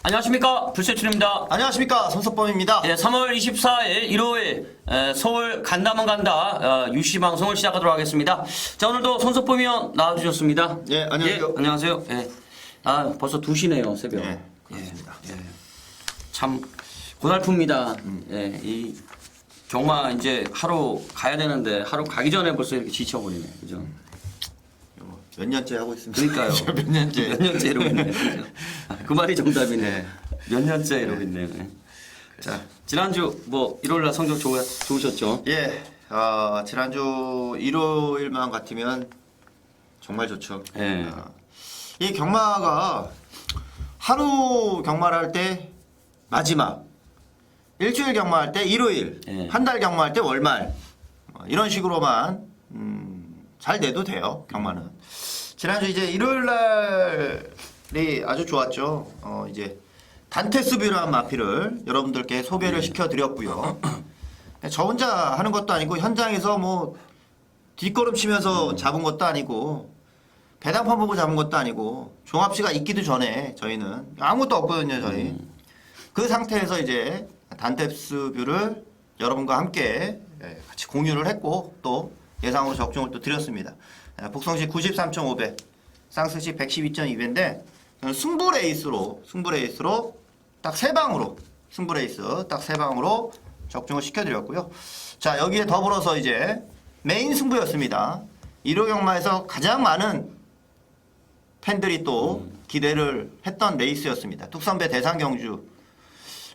안녕하십니까, 불세출입니다. 안녕하십니까, 손석범입니다. 3월 24일 일요일 서울 간다면 간다 UC 방송을 시작하도록 하겠습니다. 자, 오늘도 손석범 의원 나와주셨습니다. 예, 안녕하세요. 예, 안녕하세요. 예. 아, 벌써 2시네요, 새벽. 예, 그렇습니다. 예. 참 고달픕니다. 예, 이 경마 이제 하루 가야 되는데 하루 가기 전에 벌써 이렇게 지쳐버리네, 그죠? 몇 년째 하고 있습니다. 그러니까요. 몇 년째. 몇 년째 이러고 있네. 그 말이 정답이네. 몇 년째 이러고 있네요. 예. 자, 지난주 뭐 일요일날 성적 좋으셨죠? 예, 지난주 일요일만 같으면 정말 좋죠. 예. 이 경마가 하루 경마를 할 때 마지막, 일주일 경마할 때 일요일, 예. 한 달 경마할 때 월말, 이런 식으로만 잘 내도 돼요, 경마는. 지난주 이제 일요일 날이 아주 좋았죠. 이제 단테스뷰라는 마피를 여러분들께 소개를 시켜드렸고요. 저 혼자 하는 것도 아니고 현장에서 뭐 뒷걸음치면서 잡은 것도 아니고 배당판 보고 잡은 것도 아니고 종합시가 있기도 전에 저희는 아무것도 없거든요, 저희. 그 상태에서 이제 단테스뷰를 여러분과 함께 같이 공유를 했고 또 예상으로 적중을 또 드렸습니다. 복성시 93,500, 쌍승시 112.2배인데 승부 레이스로 딱 세 방으로 적중을 시켜드렸고요. 자, 여기에 더불어서 이제 메인 승부였습니다. 1호 경마에서 가장 많은 팬들이 또 기대를 했던 레이스였습니다. 뚝선배 대상경주.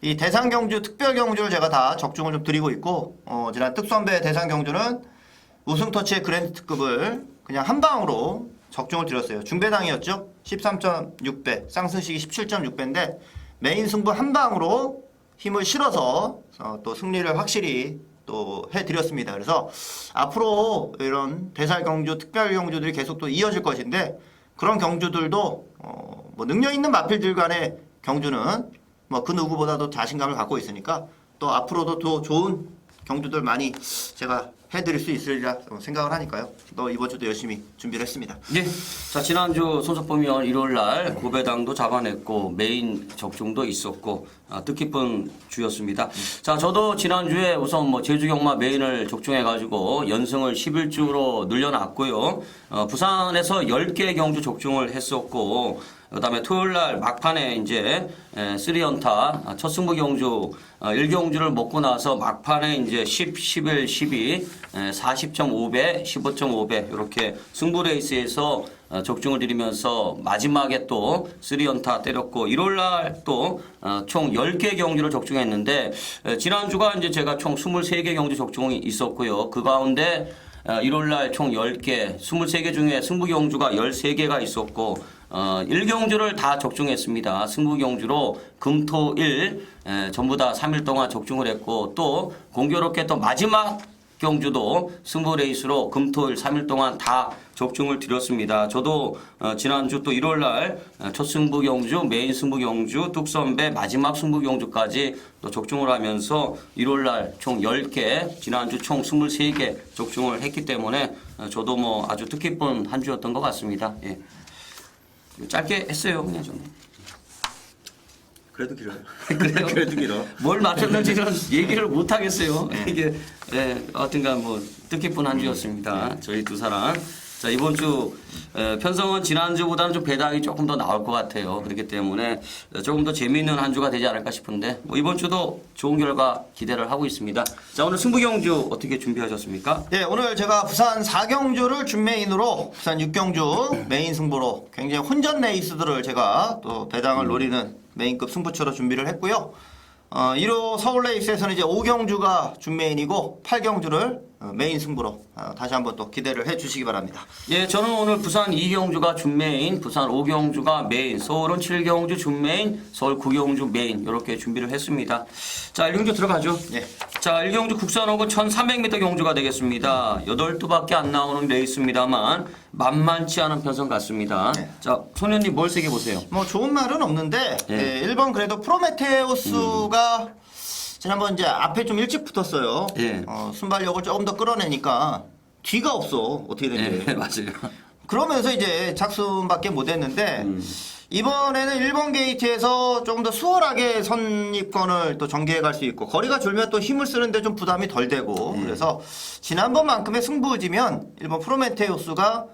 이 대상경주 특별경주를 제가 다 적중을 좀 드리고 있고 지난 뚝선배 대상경주는 우승터치의 그랜드 특급을 그냥 한 방으로 적중을 드렸어요. 중배당이었죠. 13.6배, 쌍승식이 17.6배인데 메인 승부 한 방으로 힘을 실어서 또 승리를 확실히 또 해드렸습니다. 그래서 앞으로 이런 대살경주, 특별경주들이 계속 또 이어질 것인데 그런 경주들도 뭐 능력 있는 마필들 간의 경주는 뭐 그 누구보다도 자신감을 갖고 있으니까 또 앞으로도 더 좋은 경주들 많이 제가 해드릴 수 있으리라 생각을 하니까요. 또 이번 주도 열심히 준비를 했습니다. 예. 자, 지난주 손석범 의원 일요일날 고배당도 잡아냈고 메인 적중도 있었고 뜻깊은 주였습니다. 자, 저도 지난주에 우선 뭐 제주경마 메인을 적중해가지고 연승을 11주로 늘려놨고요. 부산에서 10개 경주 적중을 했었고 그다음에 토요일날 막판에 이제 3연타 첫 승부 경주 1경주를 먹고 나서 막판에 이제 10, 11, 12, 40.5배, 15.5배 이렇게 승부 레이스에서 적중을 드리면서 마지막에 또 3연타 때렸고 일요일날 또 총 10개 경주를 적중했는데 지난주가 이제 제가 총 23개 경주 적중이 있었고요. 그 가운데 일요일날 총 10개, 23개 중에 승부 경주가 13개가 있었고 1경주를 다 적중했습니다. 승부 경주로 금, 토, 일 전부 다 3일 동안 적중을 했고 또 공교롭게 또 마지막 경주도 승부 레이스로 금, 토, 일 3일 동안 다 적중을 드렸습니다. 저도 지난주 또 일요일날 첫 승부 경주, 메인 승부 경주, 뚝선배 마지막 승부 경주까지 또 적중을 하면서 일요일날 총 10개, 지난주 총 23개 적중을 했기 때문에 저도 뭐 아주 뜻깊은 한 주였던 것 같습니다. 예. 짧게 했어요, 그냥 저는. 그래도 길어요. 그래요? 그래도 길어. 뭘 맞췄는지는 얘기를 못 하겠어요. 이게 어떤간 뭐 뜻깊은 한 주였습니다. 저희 두 사람. 자, 이번 주 편성은 지난주보다는 좀 배당이 조금 더 나올 것 같아요. 그렇기 때문에 조금 더 재미있는 한 주가 되지 않을까 싶은데 뭐 이번 주도 좋은 결과 기대를 하고 있습니다. 자, 오늘 승부 경주 어떻게 준비하셨습니까? 네, 오늘 제가 부산 4경주를 준메인으로 부산 6경주 메인 승부로 굉장히 혼전 레이스들을 제가 또 배당을 노리는 메인급 승부처로 준비를 했고요. 1호 서울 레이스에서는 이제 5경주가 준메인이고 8경주를 메인 승부로 다시 한번 또 기대를 해주시기 바랍니다. 예, 저는 오늘 부산 2경주가 준메인, 부산 5경주가 메인, 서울은 7경주 준메인, 서울 9경주 메인 이렇게 준비를 했습니다. 자, 1경주 들어가죠. 예. 자, 1경주 국산호고 1300m 경주가 되겠습니다. 8두밖에 안 나오는 레이스입니다만 만만치 않은 편성 같습니다. 네. 자, 소년님 뭘 세게 보세요? 뭐 좋은 말은 없는데 예. 1번 그래도 프로메테우스가 지난번 이제 앞에 좀 일찍 붙었어요. 예. 순발력을 조금 더 끌어내니까 뒤가 없어. 어떻게 된지. 예, 맞아요. 그러면서 이제 작순밖에 못 했는데 이번에는 1번 게이트에서 조금 더 수월하게 선입권을 또 전개해 갈 수 있고 거리가 줄면 또 힘을 쓰는데 좀 부담이 덜 되고 그래서 지난번만큼의 승부지면 1번 프로메테우스가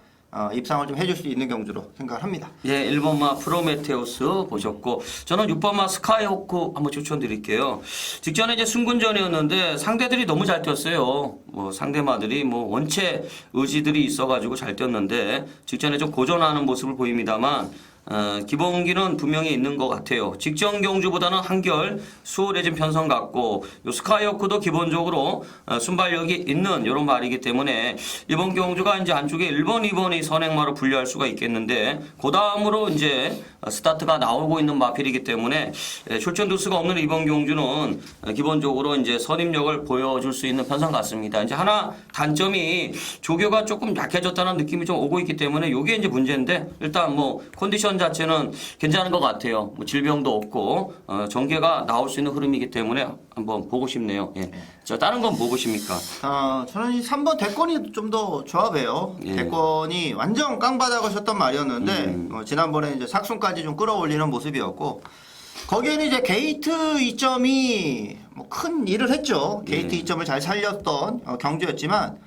입상을 좀 해줄 수 있는 경주로 생각을 합니다. 예, 1번마 프로메테우스 보셨고 저는 6번마 스카이호크 한번 추천드릴게요. 직전에 이제 승군전이었는데 상대들이 너무 잘 뛰었어요. 뭐 상대마들이 뭐 원체 의지들이 있어가지고 잘 뛰었는데 직전에 좀 고전하는 모습을 보입니다만 기본기는 분명히 있는 것 같아요. 직전 경주보다는 한결 수월해진 편성 같고 요 스카이호크도 기본적으로 순발력이 있는 이런 말이기 때문에 이번 경주가 이제 안쪽에 1번, 2번이 선행마로 분류할 수가 있겠는데 그 다음으로 이제 스타트가 나오고 있는 마필이기 때문에 출전 두수가 없는 이번 경주는 기본적으로 이제 선임력을 보여줄 수 있는 편성 같습니다. 이제 하나 단점이 조교가 조금 약해졌다는 느낌이 좀 오고 있기 때문에 이게 이제 문제인데 일단 뭐 컨디션 자체는 괜찮은 것 같아요. 뭐 질병도 없고 전개가 나올 수 있는 흐름이기 때문에 한번 보고 싶네요. 예. 자, 다른 건 뭐 보십니까? 저는 이 3번 대권이 좀 더 조합해요. 예. 대권이 완전 깡바닥하셨던 말이었는데 지난번에 이제 삭순까지 좀 끌어올리는 모습이었고 거기에는 이제 게이트 이점이 뭐 큰 일을 했죠. 게이트 예. 이점을 잘 살렸던 경주였지만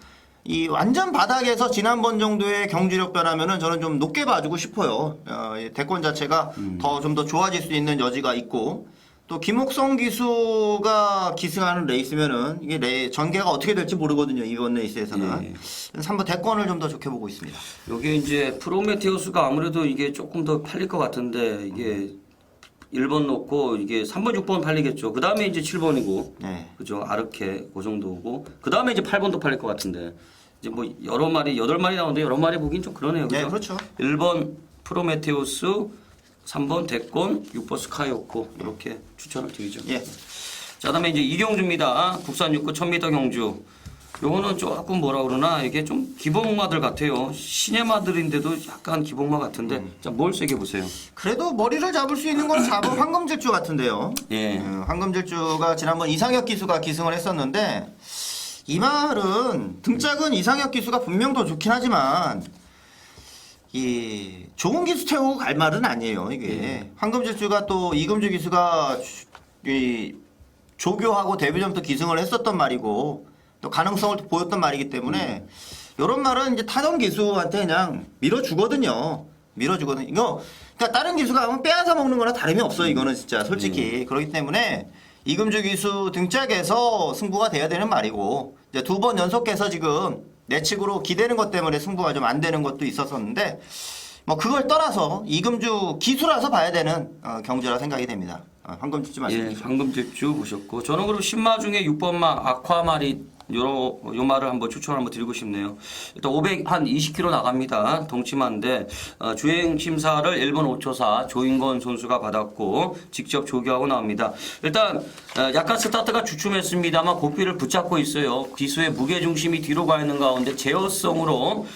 이 완전 바닥에서 지난번 정도의 경주력 변하면은 저는 좀 높게 봐주고 싶어요. 이 대권 자체가 좀 더 좋아질 수 있는 여지가 있고 또 김옥성 기수가 기승하는 레이스면은 이게 전개가 어떻게 될지 모르거든요. 이번 레이스에서는. 예. 3번 대권을 좀 더 좋게 보고 있습니다. 여기 이제 프로메테우스가 아무래도 이게 조금 더 팔릴 것 같은데 이게 1번 놓고 이게 3번, 6번 팔리겠죠. 그 다음에 이제 7번이고. 네. 그죠. 아르케 그 정도고. 그 다음에 이제 8번도 팔릴 것 같은데. 이제 뭐 여러 마리, 8마리 나오는데 여러 마리 보긴 좀 그러네요. 그죠? 네, 그렇죠. 1번 프로메테우스, 3번 대권, 6번 스카이호크 이렇게 추천을 드리죠. 예. 자, 그다음에 이제 이경주입니다. 국산 6구 1000m 경주. 요거는 조금 뭐라 그러나 이게 좀 기복마들 같아요. 신의 마들인데도 약간 기복마 같은데. 자, 뭘 세게 보세요. 그래도 머리를 잡을 수 있는 건 4번 황금질주 같은데요. 예. 황금질주가 지난번 이상혁 기수가 기승을 했었는데 이 말은 등짝은 이상혁 기수가 분명 더 좋긴 하지만 이 좋은 기수 태우고 갈 말은 아니에요. 이게 황금질주가 또 이금주 기수가 이 조교하고 데뷔전부터 기승을 했었던 말이고 또 가능성을 보였던 말이기 때문에 이런 말은 이제 타던 기수한테 그냥 밀어주거든요. 밀어주거든. 이거 그러니까 다른 기수가 하면 빼앗아 먹는 거나 다름이 없어요. 이거는 진짜 솔직히 그렇기 때문에 이금주 기수 등짝에서 승부가 돼야 되는 말이고 이제 2번 연속해서 지금 내측으로 기대는 것 때문에 승부가 좀 안 되는 것도 있었었는데 뭐 그걸 떠나서 이금주 기수라서 봐야 되는 경주라 생각이 됩니다. 황금질주 예, 말씀드리죠. 황금질주 보셨고 저는 그리고 10마 중에 6번마 아쿠아마린 요 말을 한번 추천을 한번 드리고 싶네요. 일단 500 한 20km 나갑니다. 덩치만데 주행 심사를 1번 5초사 조인건 선수가 받았고 직접 조교하고 나옵니다. 일단 약간 스타트가 주춤했습니다만 고삐를 붙잡고 있어요. 기수의 무게 중심이 뒤로 가 있는 가운데 제어성으로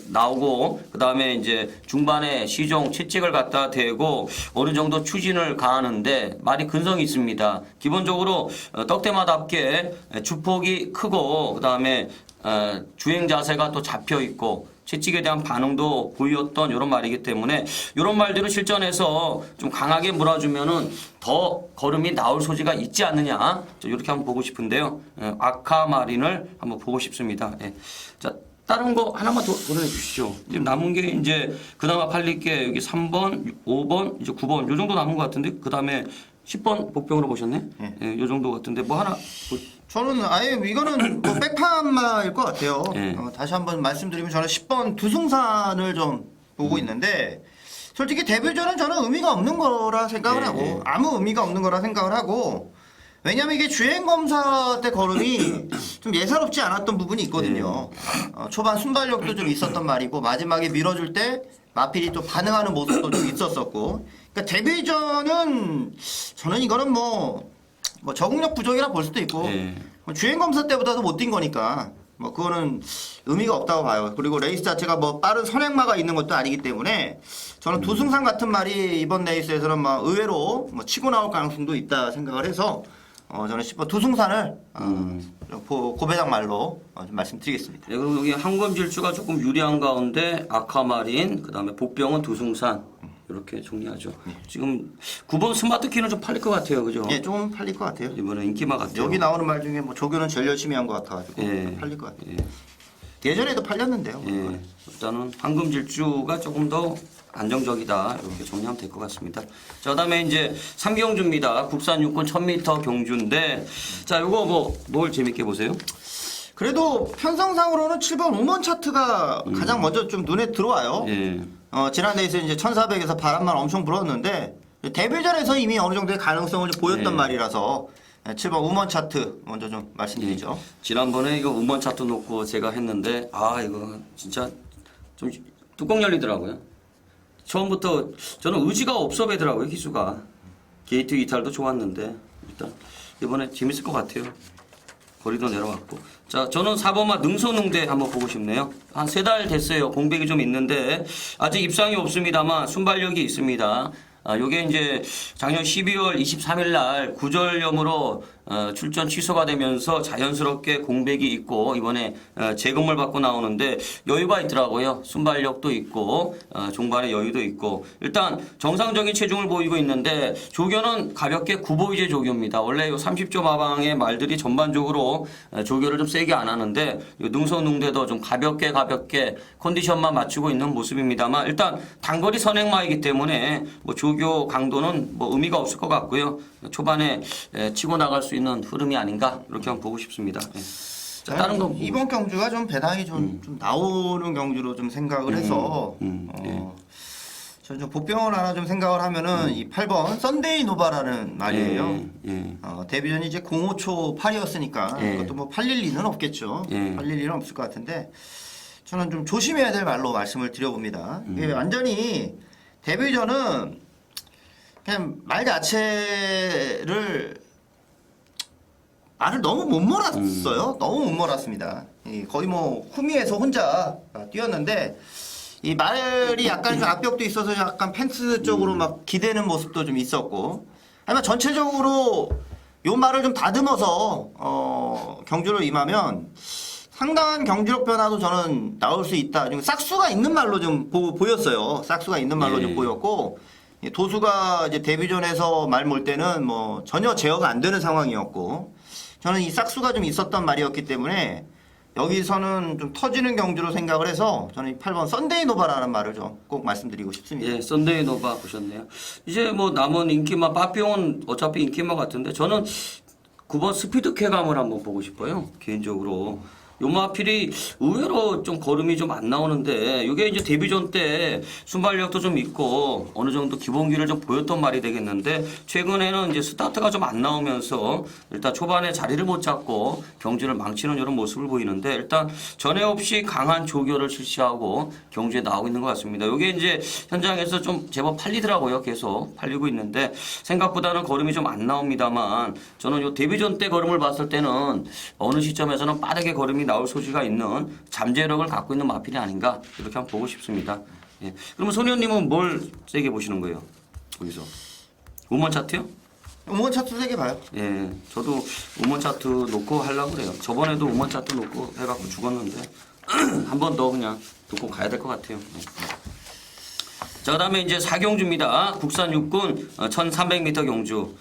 나오고 그 다음에 이제 중반에 시종 채찍을 갖다 대고 어느 정도 추진을 가하는데 말이 근성이 있습니다. 기본적으로 떡대마답게 주폭이 크고 그 다음에 주행 자세가 또 잡혀 있고 채찍에 대한 반응도 보였던 이런 말이기 때문에 이런 말들은 실전에서 좀 강하게 몰아주면은 더 걸음이 나올 소지가 있지 않느냐 이렇게 한번 보고 싶은데요. 아카마린을 한번 보고 싶습니다. 예. 자. 다른 거 하나만 더 보내주시죠. 지금 남은 게 이제 그나마 팔릴 게 여기 3번, 5번, 이제 9번 요 정도 남은 것 같은데 그 다음에 10번 복병으로 보셨네? 예, 요 정도 같은데 뭐 하나 저는 아예 이거는 뭐 백판마일 것 같아요. 예. 다시 한번 말씀드리면 저는 10번 두승산을 좀 보고 있는데 솔직히 데뷔전은 저는 의미가 없는 거라 생각을 예, 하고 예. 아무 의미가 없는 거라 생각을 하고 왜냐면 이게 주행검사 때 걸음이 좀 예사롭지 않았던 부분이 있거든요. 초반 순발력도 좀 있었던 말이고 마지막에 밀어줄 때 마필이 또 반응하는 모습도 좀 있었었고 그러니까 데뷔전은 저는 이거는 뭐 적응력 부족이라 볼 수도 있고 예. 주행검사 때보다도 못 뛴 거니까 뭐 그거는 의미가 없다고 봐요. 그리고 레이스 자체가 뭐 빠른 선행마가 있는 것도 아니기 때문에 저는 두승산 같은 말이 이번 레이스에서는 뭐 의외로 뭐 치고 나올 가능성도 있다 생각을 해서 저는 10번 두승산을 고배당 말로 좀 말씀드리겠습니다. 네, 그리고 여기 황금질주가 조금 유리한 가운데 아카마린 그다음에 복병은 두승산 이렇게 정리하죠. 지금 9번 스마트 키는 좀 팔릴 것 같아요, 그죠? 예, 좀 팔릴 것 같아요. 이번에 인기마 같아요. 여기 나오는 말 중에 뭐 조교는 제일 열심히 한 것 같아가지고 예. 팔릴 것 같아요. 예. 예전에도 팔렸는데요. 예, 일단은 황금 질주가 조금 더 안정적이다 이렇게 정리하면 될 것 같습니다. 자, 그다음에 이제 삼경주입니다. 국산 육군 1000m 경주인데, 자, 이거 뭘 재밌게 보세요? 그래도 편성상으로는 7번 우먼 차트가 가장 먼저 좀 눈에 들어와요. 예, 지난 레이스 이제 1400에서 바람만 엄청 불었는데 데뷔전에서 이미 어느 정도의 가능성을 좀 보였던 예. 말이라서 7번 우먼 차트 먼저 좀 말씀드리죠. 지난번에 이거 운반 차트 놓고 제가 했는데, 아, 이거 진짜 좀 뚜껑 열리더라고요. 처음부터 저는 의지가 없어 보이더라고요, 기수가. 게이트 이탈도 좋았는데, 일단 이번에 재밌을 것 같아요. 거리도 내려왔고. 자, 저는 4번마 능선능대 한번 보고 싶네요. 한 3달 됐어요. 공백이 좀 있는데, 아직 입상이 없습니다만, 순발력이 있습니다. 요게 이제 작년 12월 23일 날 구절염으로 출전 취소가 되면서 자연스럽게 공백이 있고 이번에 재건물 받고 나오는데 여유가 있더라고요. 순발력도 있고 종반의 여유도 있고 일단 정상적인 체중을 보이고 있는데 조교는 가볍게 구보이제 조교입니다. 원래 요 30조 마방의 말들이 전반적으로 조교를 좀 세게 안 하는데 요 능선능대도 좀 가볍게 컨디션만 맞추고 있는 모습입니다만 일단 단거리 선행마이기 때문에 뭐 조교 강도는 뭐 의미가 없을 것 같고요. 초반에 치고 나갈 수 있는 흐름이 아닌가 이렇게 한번 보고 싶습니다. 예. 자, 다른 거 이번 경주가 좀 배당이 좀 나오는 경주로 좀 생각을 해서 예. 저는 좀 복병을 하나 좀 생각을 하면은 이 8번 썬데이 노바라는 말이에요. 예. 데뷔전이 이제 05초 8이었으니까 예. 그것도 뭐 팔릴 리는 없겠죠. 예. 팔릴 리는 없을 것 같은데 저는 좀 조심해야 될 말로 말씀을 드려봅니다. 이게 완전히 데뷔전은 그냥 말 자체를 말을 너무 못 몰았어요. 너무 못 몰았습니다. 거의 뭐 후미에서 혼자 뛰었는데 이 말이 약간 좀 악벽도 있어서 약간 펜스 쪽으로 막 기대는 모습도 좀 있었고 아니면 전체적으로 요 말을 좀 다듬어서 경주를 임하면 상당한 경주력 변화도 저는 나올 수 있다. 좀 싹수가 있는 말로 좀 보였어요. 싹수가 있는 말로 좀 보였고 도수가 이제 데뷔전에서 말 몰 때는 뭐 전혀 제어가 안 되는 상황이었고 저는 이 싹수가 좀 있었던 말이었기 때문에 여기서는 좀 터지는 경주로 생각을 해서 저는 이 8번 썬데이 노바라는 말을 좀 꼭 말씀드리고 싶습니다. 예, 썬데이 노바 보셨네요. 이제 뭐 남은 인기마 빠삐용은 어차피 인기마 같은데 저는 9번 스피드 쾌감을 한번 보고 싶어요. 개인적으로. 요마필이 의외로 좀 걸음이 좀 안 나오는데 이게 이제 데뷔전 때 순발력도 좀 있고 어느 정도 기본기를 좀 보였던 말이 되겠는데 최근에는 이제 스타트가 좀 안 나오면서 일단 초반에 자리를 못 잡고 경주를 망치는 이런 모습을 보이는데 일단 전에 없이 강한 조교를 실시하고 경주에 나오고 있는 것 같습니다. 이게 이제 현장에서 좀 제법 팔리더라고요. 계속 팔리고 있는데 생각보다는 걸음이 좀 안 나옵니다만 저는 요 데뷔전 때 걸음을 봤을 때는 어느 시점에서는 빠르게 걸음이 나올 소지가 있는 잠재력을 갖고 있는 마필이 아닌가 이렇게 한번 보고 싶습니다. 예. 그러면 소녀님은 뭘 세게 보시는 거예요? 거기서 우먼 차트요? 우먼 차트 3개 봐요. 예, 저도 우먼 차트 놓고 하려고 그래요. 저번에도 우먼 차트 놓고 해갖고 죽었는데 한 번 더 그냥 놓고 가야 될 것 같아요. 예. 자, 그다음에 이제 4경주입니다. 국산 육군 1300m 경주.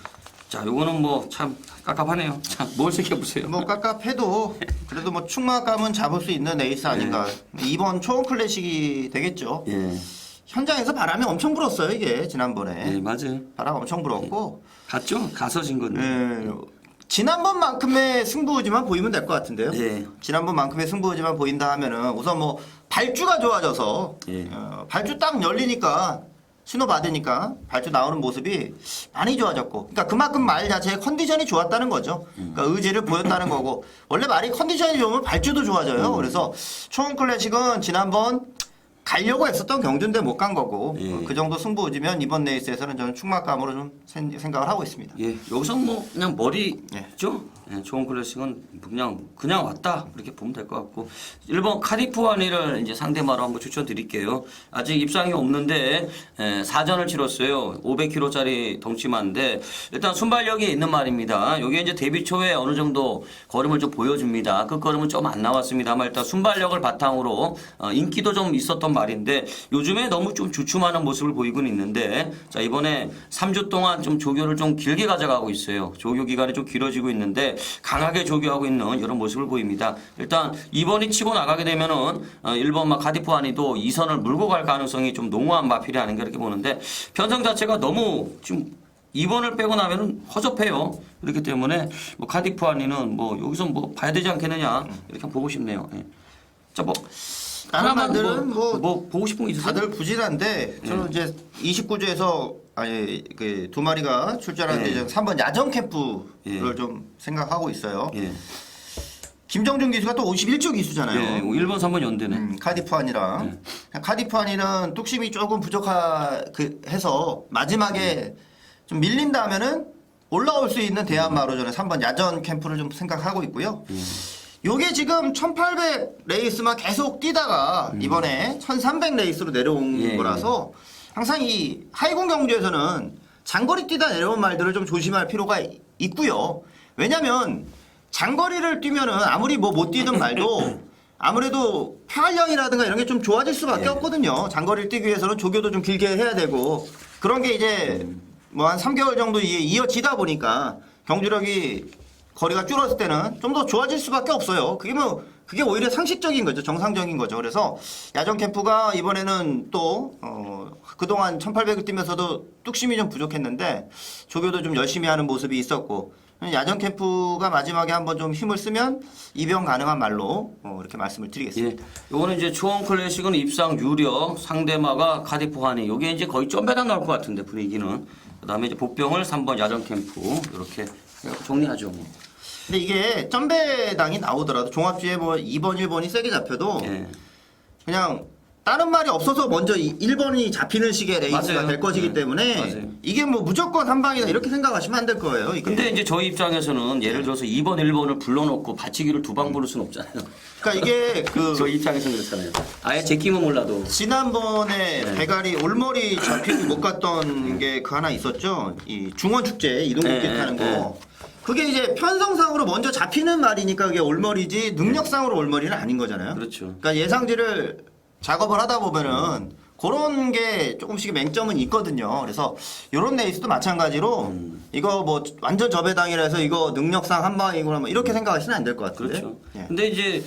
자, 요거는 뭐 참 깝깝하네요. 자, 뭘 새겨보세요. 뭐 깝깝해도 그래도 뭐 충만감은 잡을 수 있는 에이스 아닌가. 이번 초원 클래식이 되겠죠. 예, 현장에서 바람이 엄청 불었어요 이게 지난번에. 예, 맞아요. 바람 엄청 불었고. 갔죠? 가서 진 건데. 예, 지난번만큼의 승부지만 보이면 될 것 같은데요. 예. 지난번만큼의 승부지만 보인다 하면은 우선 뭐 발주가 좋아져서 예. 발주 딱 열리니까 신호 받으니까 발주 나오는 모습이 많이 좋아졌고 그러니까 그만큼 말 자체의 컨디션이 좋았다는 거죠. 그러니까 의지를 보였다는 거고 원래 말이 컨디션이 좋으면 발주도 좋아져요. 그래서 초원 클래식은 지난번 가려고 했었던 경주인데 못 간 거고 예. 그 정도 승부지면 이번 레이스에서는 저는 충만감으로 좀 생각을 하고 있습니다. 예, 여기서 뭐 그냥 머리죠? 예. 예, 초원 클래식은 그냥 왔다 이렇게 보면 될 것 같고 1번 카디프와니를 이제 상대마로 한번 추천드릴게요. 아직 입상이 없는데 사전을 치렀어요. 500kg짜리 덩치만인데 일단 순발력이 있는 말입니다. 이게 이제 데뷔 초에 어느 정도 걸음을 좀 보여줍니다. 그 걸음은 좀 안 나왔습니다만 일단 순발력을 바탕으로 인기도 좀 있었던 말인데 요즘에 너무 좀 주춤하는 모습을 보이고는 있는데 자 이번에 3주 동안 좀 조교를 좀 길게 가져가고 있어요. 조교 기간이 좀 길어지고 있는데 강하게 조교하고 있는 이런 모습을 보입니다. 일단 2번이 치고 나가게 되면은 1번 막 카디프와니도 2선을 물고 갈 가능성이 좀 농후한 마필이 아닌가 이렇게 보는데 편성 자체가 너무 지금 2번을 빼고 나면은 허접해요. 그렇기 때문에 뭐 카디프와니는 뭐 여기서 뭐 봐야 되지 않겠느냐 이렇게 보고 싶네요. 예. 자 뭐 다른 하나만 말들은 뭐 보고 싶은 거 있으세요? 다들 부진한데 저는 이제 29주에서 아니 그 두 마리가 출전하는데 예. 3번 야전 캠프를 예. 좀 생각하고 있어요. 예. 김정준 기수가 또 51조 기수잖아요. 예. 1번 3번 연대네. 카디프안이랑 카디프안이는 뚝심이 조금 부족해서 마지막에 좀 밀린다 하면은 올라올 수 있는 대한마로전에 3번 야전 캠프를 좀 생각하고 있고요. 요게 지금 1800 레이스만 계속 뛰다가 이번에 1300 레이스로 내려온 예. 거라서 항상 이 하이공 경주에서는 장거리 뛰다 내려온 말들을 좀 조심할 필요가 있고요. 왜냐면 장거리를 뛰면은 아무리 뭐 못 뛰던 말도 아무래도 폐활량이라든가 이런 게 좀 좋아질 수밖에 예. 없거든요. 장거리를 뛰기 위해서는 조교도 좀 길게 해야 되고 그런 게 이제 뭐 한 3개월 정도 이어지다 보니까 경주력이 거리가 줄었을 때는 좀 더 좋아질 수밖에 없어요. 그게 오히려 상식적인 거죠. 정상적인 거죠. 그래서 야전 캠프가 이번에는 또 그동안 1800을 뛰면서도 뚝심이 좀 부족했는데 조교도 좀 열심히 하는 모습이 있었고 야전 캠프가 마지막에 한번 좀 힘을 쓰면 입영 가능한 말로 이렇게 말씀을 드리겠습니다. 예. 요거는 이제 초원 클래식은 입상 유력, 상대마가 카디프와니. 요게 이제 거의 점배당 나올 것 같은데 분위기는. 그다음에 이제 복병을 3번 야전 캠프 이렇게 정리하죠. 뭐. 근데 이게 점배당이 나오더라도 종합주에 뭐 2번, 1번이 세게 잡혀도 예. 그냥 다른 말이 없어서 먼저 1번이 잡히는 식의 레이스가 맞아요. 될 것이기 네. 때문에 맞아요. 이게 뭐 무조건 한 방이다 이렇게 생각하시면 안 될 거예요. 이게. 근데 이제 저희 입장에서는 예를 들어서 2번, 1번을 불러놓고 받치기를 두 방 부를 수는 없잖아요. 그러니까 이게 저희 입장에서는 그렇잖아요. 아예 제끼면 몰라도. 지난번에 대가리 올머리 잡히고 못 갔던 게 그 하나 있었죠. 이 중원 축제 이동국길 네, 타는 거. 네. 그게 이제 편성상으로 먼저 잡히는 말이니까 그게 올머리지 능력상으로 올머리는 아닌 거잖아요. 그렇죠. 그러니까 예상지를 작업을 하다 보면은 그런 게 조금씩 맹점은 있거든요. 그래서 이런 레이스도 마찬가지로 이거 뭐 완전 저배당이라 해서 이거 능력상 한 방이구나 뭐 이렇게 생각하시면 안 될 것 같은데. 그렇죠. 예. 근데 이제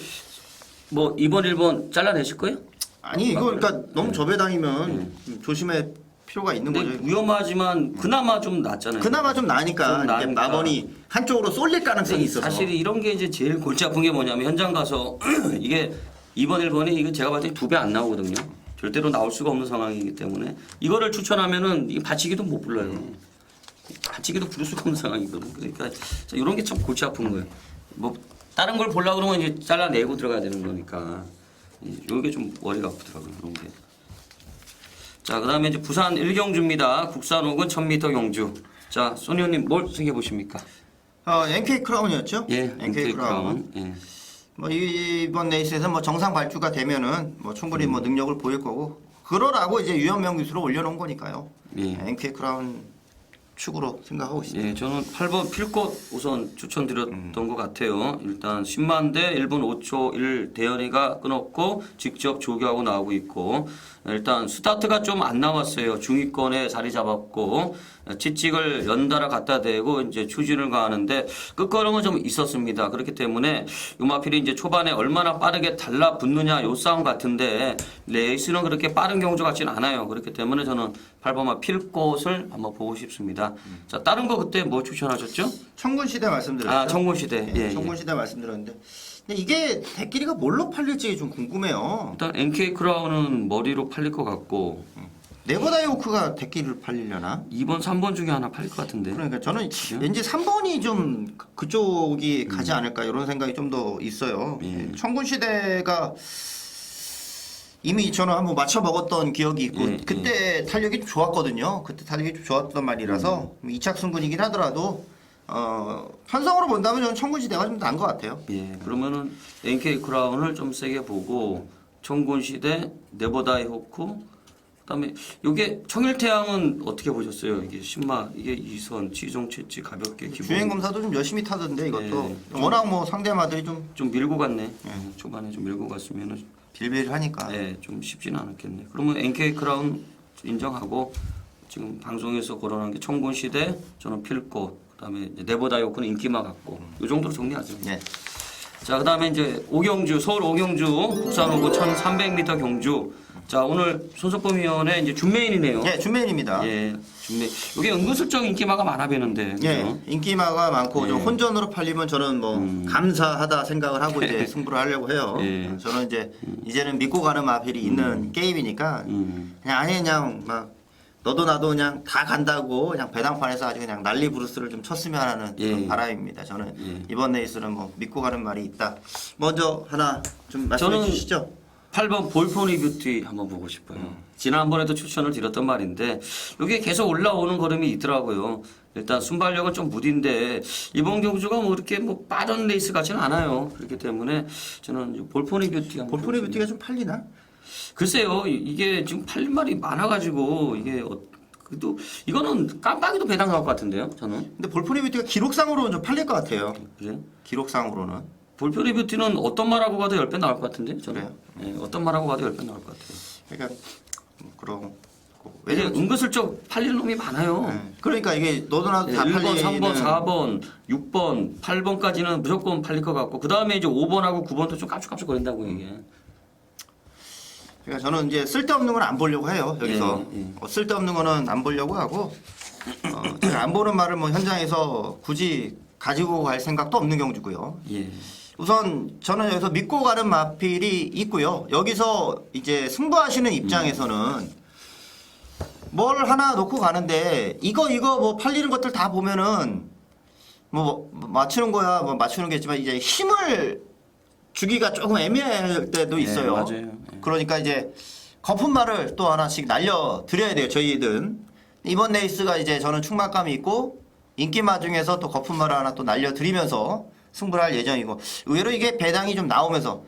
뭐 2번, 1번 잘라내실 거예요? 아니 이거 그러니까 너무 저배당이면 좀 조심할 필요가 있는 근데 거죠. 위험하지만 그나마 좀 낫잖아요. 그나마 좀 나니까 좀 이게 나으니까. 마번이 한쪽으로 쏠릴 가능성이 있어서. 사실 이런 게 이제 제일 골치 아픈 게 뭐냐면 현장 가서 이게 2번, 1번이 이거 제가 봤을 때 2배 안 나오거든요. 절대로 나올 수가 없는 상황이기 때문에 이거를 추천하면은 이 받치기도 못 불러요. 받치기도 부를 수가 없는 상황이거든요. 그러니까 이런 게 참 골치 아픈 거예요. 뭐 다른 걸 보려고 그러면 이제 잘라내고 들어가야 되는 거니까 이게 좀 머리가 아프더라고요. 그런 게. 자, 그다음에 이제 부산 1경주입니다. 국산 혹은 1000m 경주. 자, 소니 형님 뭘 생각해 보십니까? NK 크라운이었죠? 예, NK 크라운. 예. 뭐 이번 레이스에서 뭐 정상 발주가 되면은 뭐 충분히 뭐 능력을 보일 거고 그러라고 이제 유현명 기수로 올려놓은 거니까요. 예. NK 크라운 축으로 생각하고 있습니다. 예, 저는 8번 필꽃 우선 추천드렸던 것 같아요. 일단 10만 대 1분 5초 1 대현이가 끊었고 직접 조교하고 나오고 있고 일단 스타트가 좀 안 나왔어요. 중위권에 자리 잡았고 치찍을 연달아 갖다 대고 이제 추진을 가하는데 끝걸음은 좀 있었습니다. 그렇기 때문에 요마필이 이제 초반에 얼마나 빠르게 달라붙느냐 요 싸움 같은데 레이스는 그렇게 빠른 경주 같지는 않아요. 그렇기 때문에 저는 8번마 필꽃을 한번 보고 싶습니다. 자, 다른 거 그때 뭐 추천하셨죠? 청군시대 말씀드렸죠. 아, 청군시대. 예, 예. 청군시대 말씀드렸는데 근데 이게 대끼리가 뭘로 팔릴지 좀 궁금해요. 일단 NK 크라운은 머리로 팔릴 것 같고 네버다이오크가 대끼리를 팔리려나? 2번, 3번 중에 하나 팔릴 것 같은데. 그러니까 저는 왠지 3번이 좀 그쪽이 가지 않을까 이런 생각이 좀 더 있어요. 예. 청군시대가 이미 저는 한번 맞춰 먹었던 기억이 있고 예, 그때 탄력이 좀 좋았거든요. 그때 탄력이 좀 좋았던 말이라서 이착 승군이긴 하더라도 편성으로 본다면 저는 청군시대가 좀 나은 것 같아요. 예, 그러면은 NK 크라운을 좀 세게 보고 청군시대, 네버다이 호크, 그다음에 이게 청일태양은 어떻게 보셨어요? 이게 신마, 이게 2선, 지종 채취 가볍게 기본. 주행 검사도 좀 열심히 타던데 이것도 예, 워낙 뭐 상대마들이 좀 밀고 갔네. 초반에 좀 밀고 갔으면은 빌빌하니까. 좀 쉽지는 않았겠네. 그러면 NK 크라운 인정하고 지금 방송에서 거론한 게 청군시대, 저는 필꽃, 그다음에 이제 네버다이 호크는 인기마 같고 이 정도로 정리하죠. 네. 자, 그다음에 이제 오경주, 서울 오경주, 국산 오구 1,300m 경주. 자, 오늘 손석범 위원의 이제 준메인이네요. 예, 준메인입니다. 예, 준메인. 이게 은근슬쩍 인기마가 많아 보이는데. 예, 그죠? 인기마가 많고 좀 예. 혼전으로 팔리면 저는 뭐 감사하다 생각을 하고 이제 승부를 하려고 해요. 예. 저는 이제 이제는 믿고 가는 마필이 있는 게임이니까 그냥 막 너도 나도 그냥 다 간다고 그냥 배당판에서 아주 그냥 난리 부르스를 좀 쳤으면 하는 그런 예. 바람입니다. 저는 예. 이번 레이스는 뭐 믿고 가는 말이 있다. 먼저 하나 좀 말씀해 저는 주시죠. 8번 볼포니 뷰티 한번 보고 싶어요. 지난번에도 추천을 드렸던 말인데 이게 계속 올라오는 걸음이 있더라고요. 일단 순발력은 좀 무딘데 이번 경주가 뭐 이렇게 뭐 빠른 레이스 같지는 않아요. 그렇기 때문에 저는 볼포니 뷰티 한번 볼포니 보겠습니다. 뷰티가 좀 팔리나? 글쎄요, 이게 지금 팔린 말이 많아가지고 이게 그래도 이거는 깜빡이도 배당 나올 것 같은데요, 저는. 근데 볼포니 뷰티가 기록상으로는 좀 팔릴 것 같아요. 그래? 기록상으로는. 볼포니 뷰티는 어떤 말하고 가도 10배 나올 것 같은데, 저는. 그래요? 예, 어떤 말하고 가도 10배 나올 것 같아요. 그러니까 그런 왜냐 은근슬쩍 팔리는 놈이 많아요. 네. 그러니까 이게 너도 나도 다 1번, 팔리는 3번, 4번, 6번, 8번까지는 무조건 팔릴 것 같고 그 다음에 이제 5번하고 9번도 좀 깜짝깜짝 거린다고 이게. 그러니까 저는 이제 쓸데없는 건 안 보려고 해요. 여기서 예, 예. 쓸데없는 거는 안 보려고 하고 제가 안 보는 말을 뭐 현장에서 굳이 가지고 갈 생각도 없는 경주고요. 예. 우선 저는 여기서 믿고 가는 마필이 있고요. 여기서 이제 승부하시는 입장에서는 뭘 하나 놓고 가는데 이거 뭐 팔리는 것들 다 보면은 뭐 맞추는 거야 뭐 맞추는 게 있지만 이제 힘을 주기가 조금 애매할 때도 있어요. 맞아요. 예. 그러니까 이제 거품말을 또 하나씩 날려 드려야 돼요. 저희들은 이번 레이스가 이제 저는 충만감이 있고 인기마 중에서 또 거품말을 하나 또 날려 드리면서 승부를 할 예정이고 의외로 이게 배당이 좀 나오면서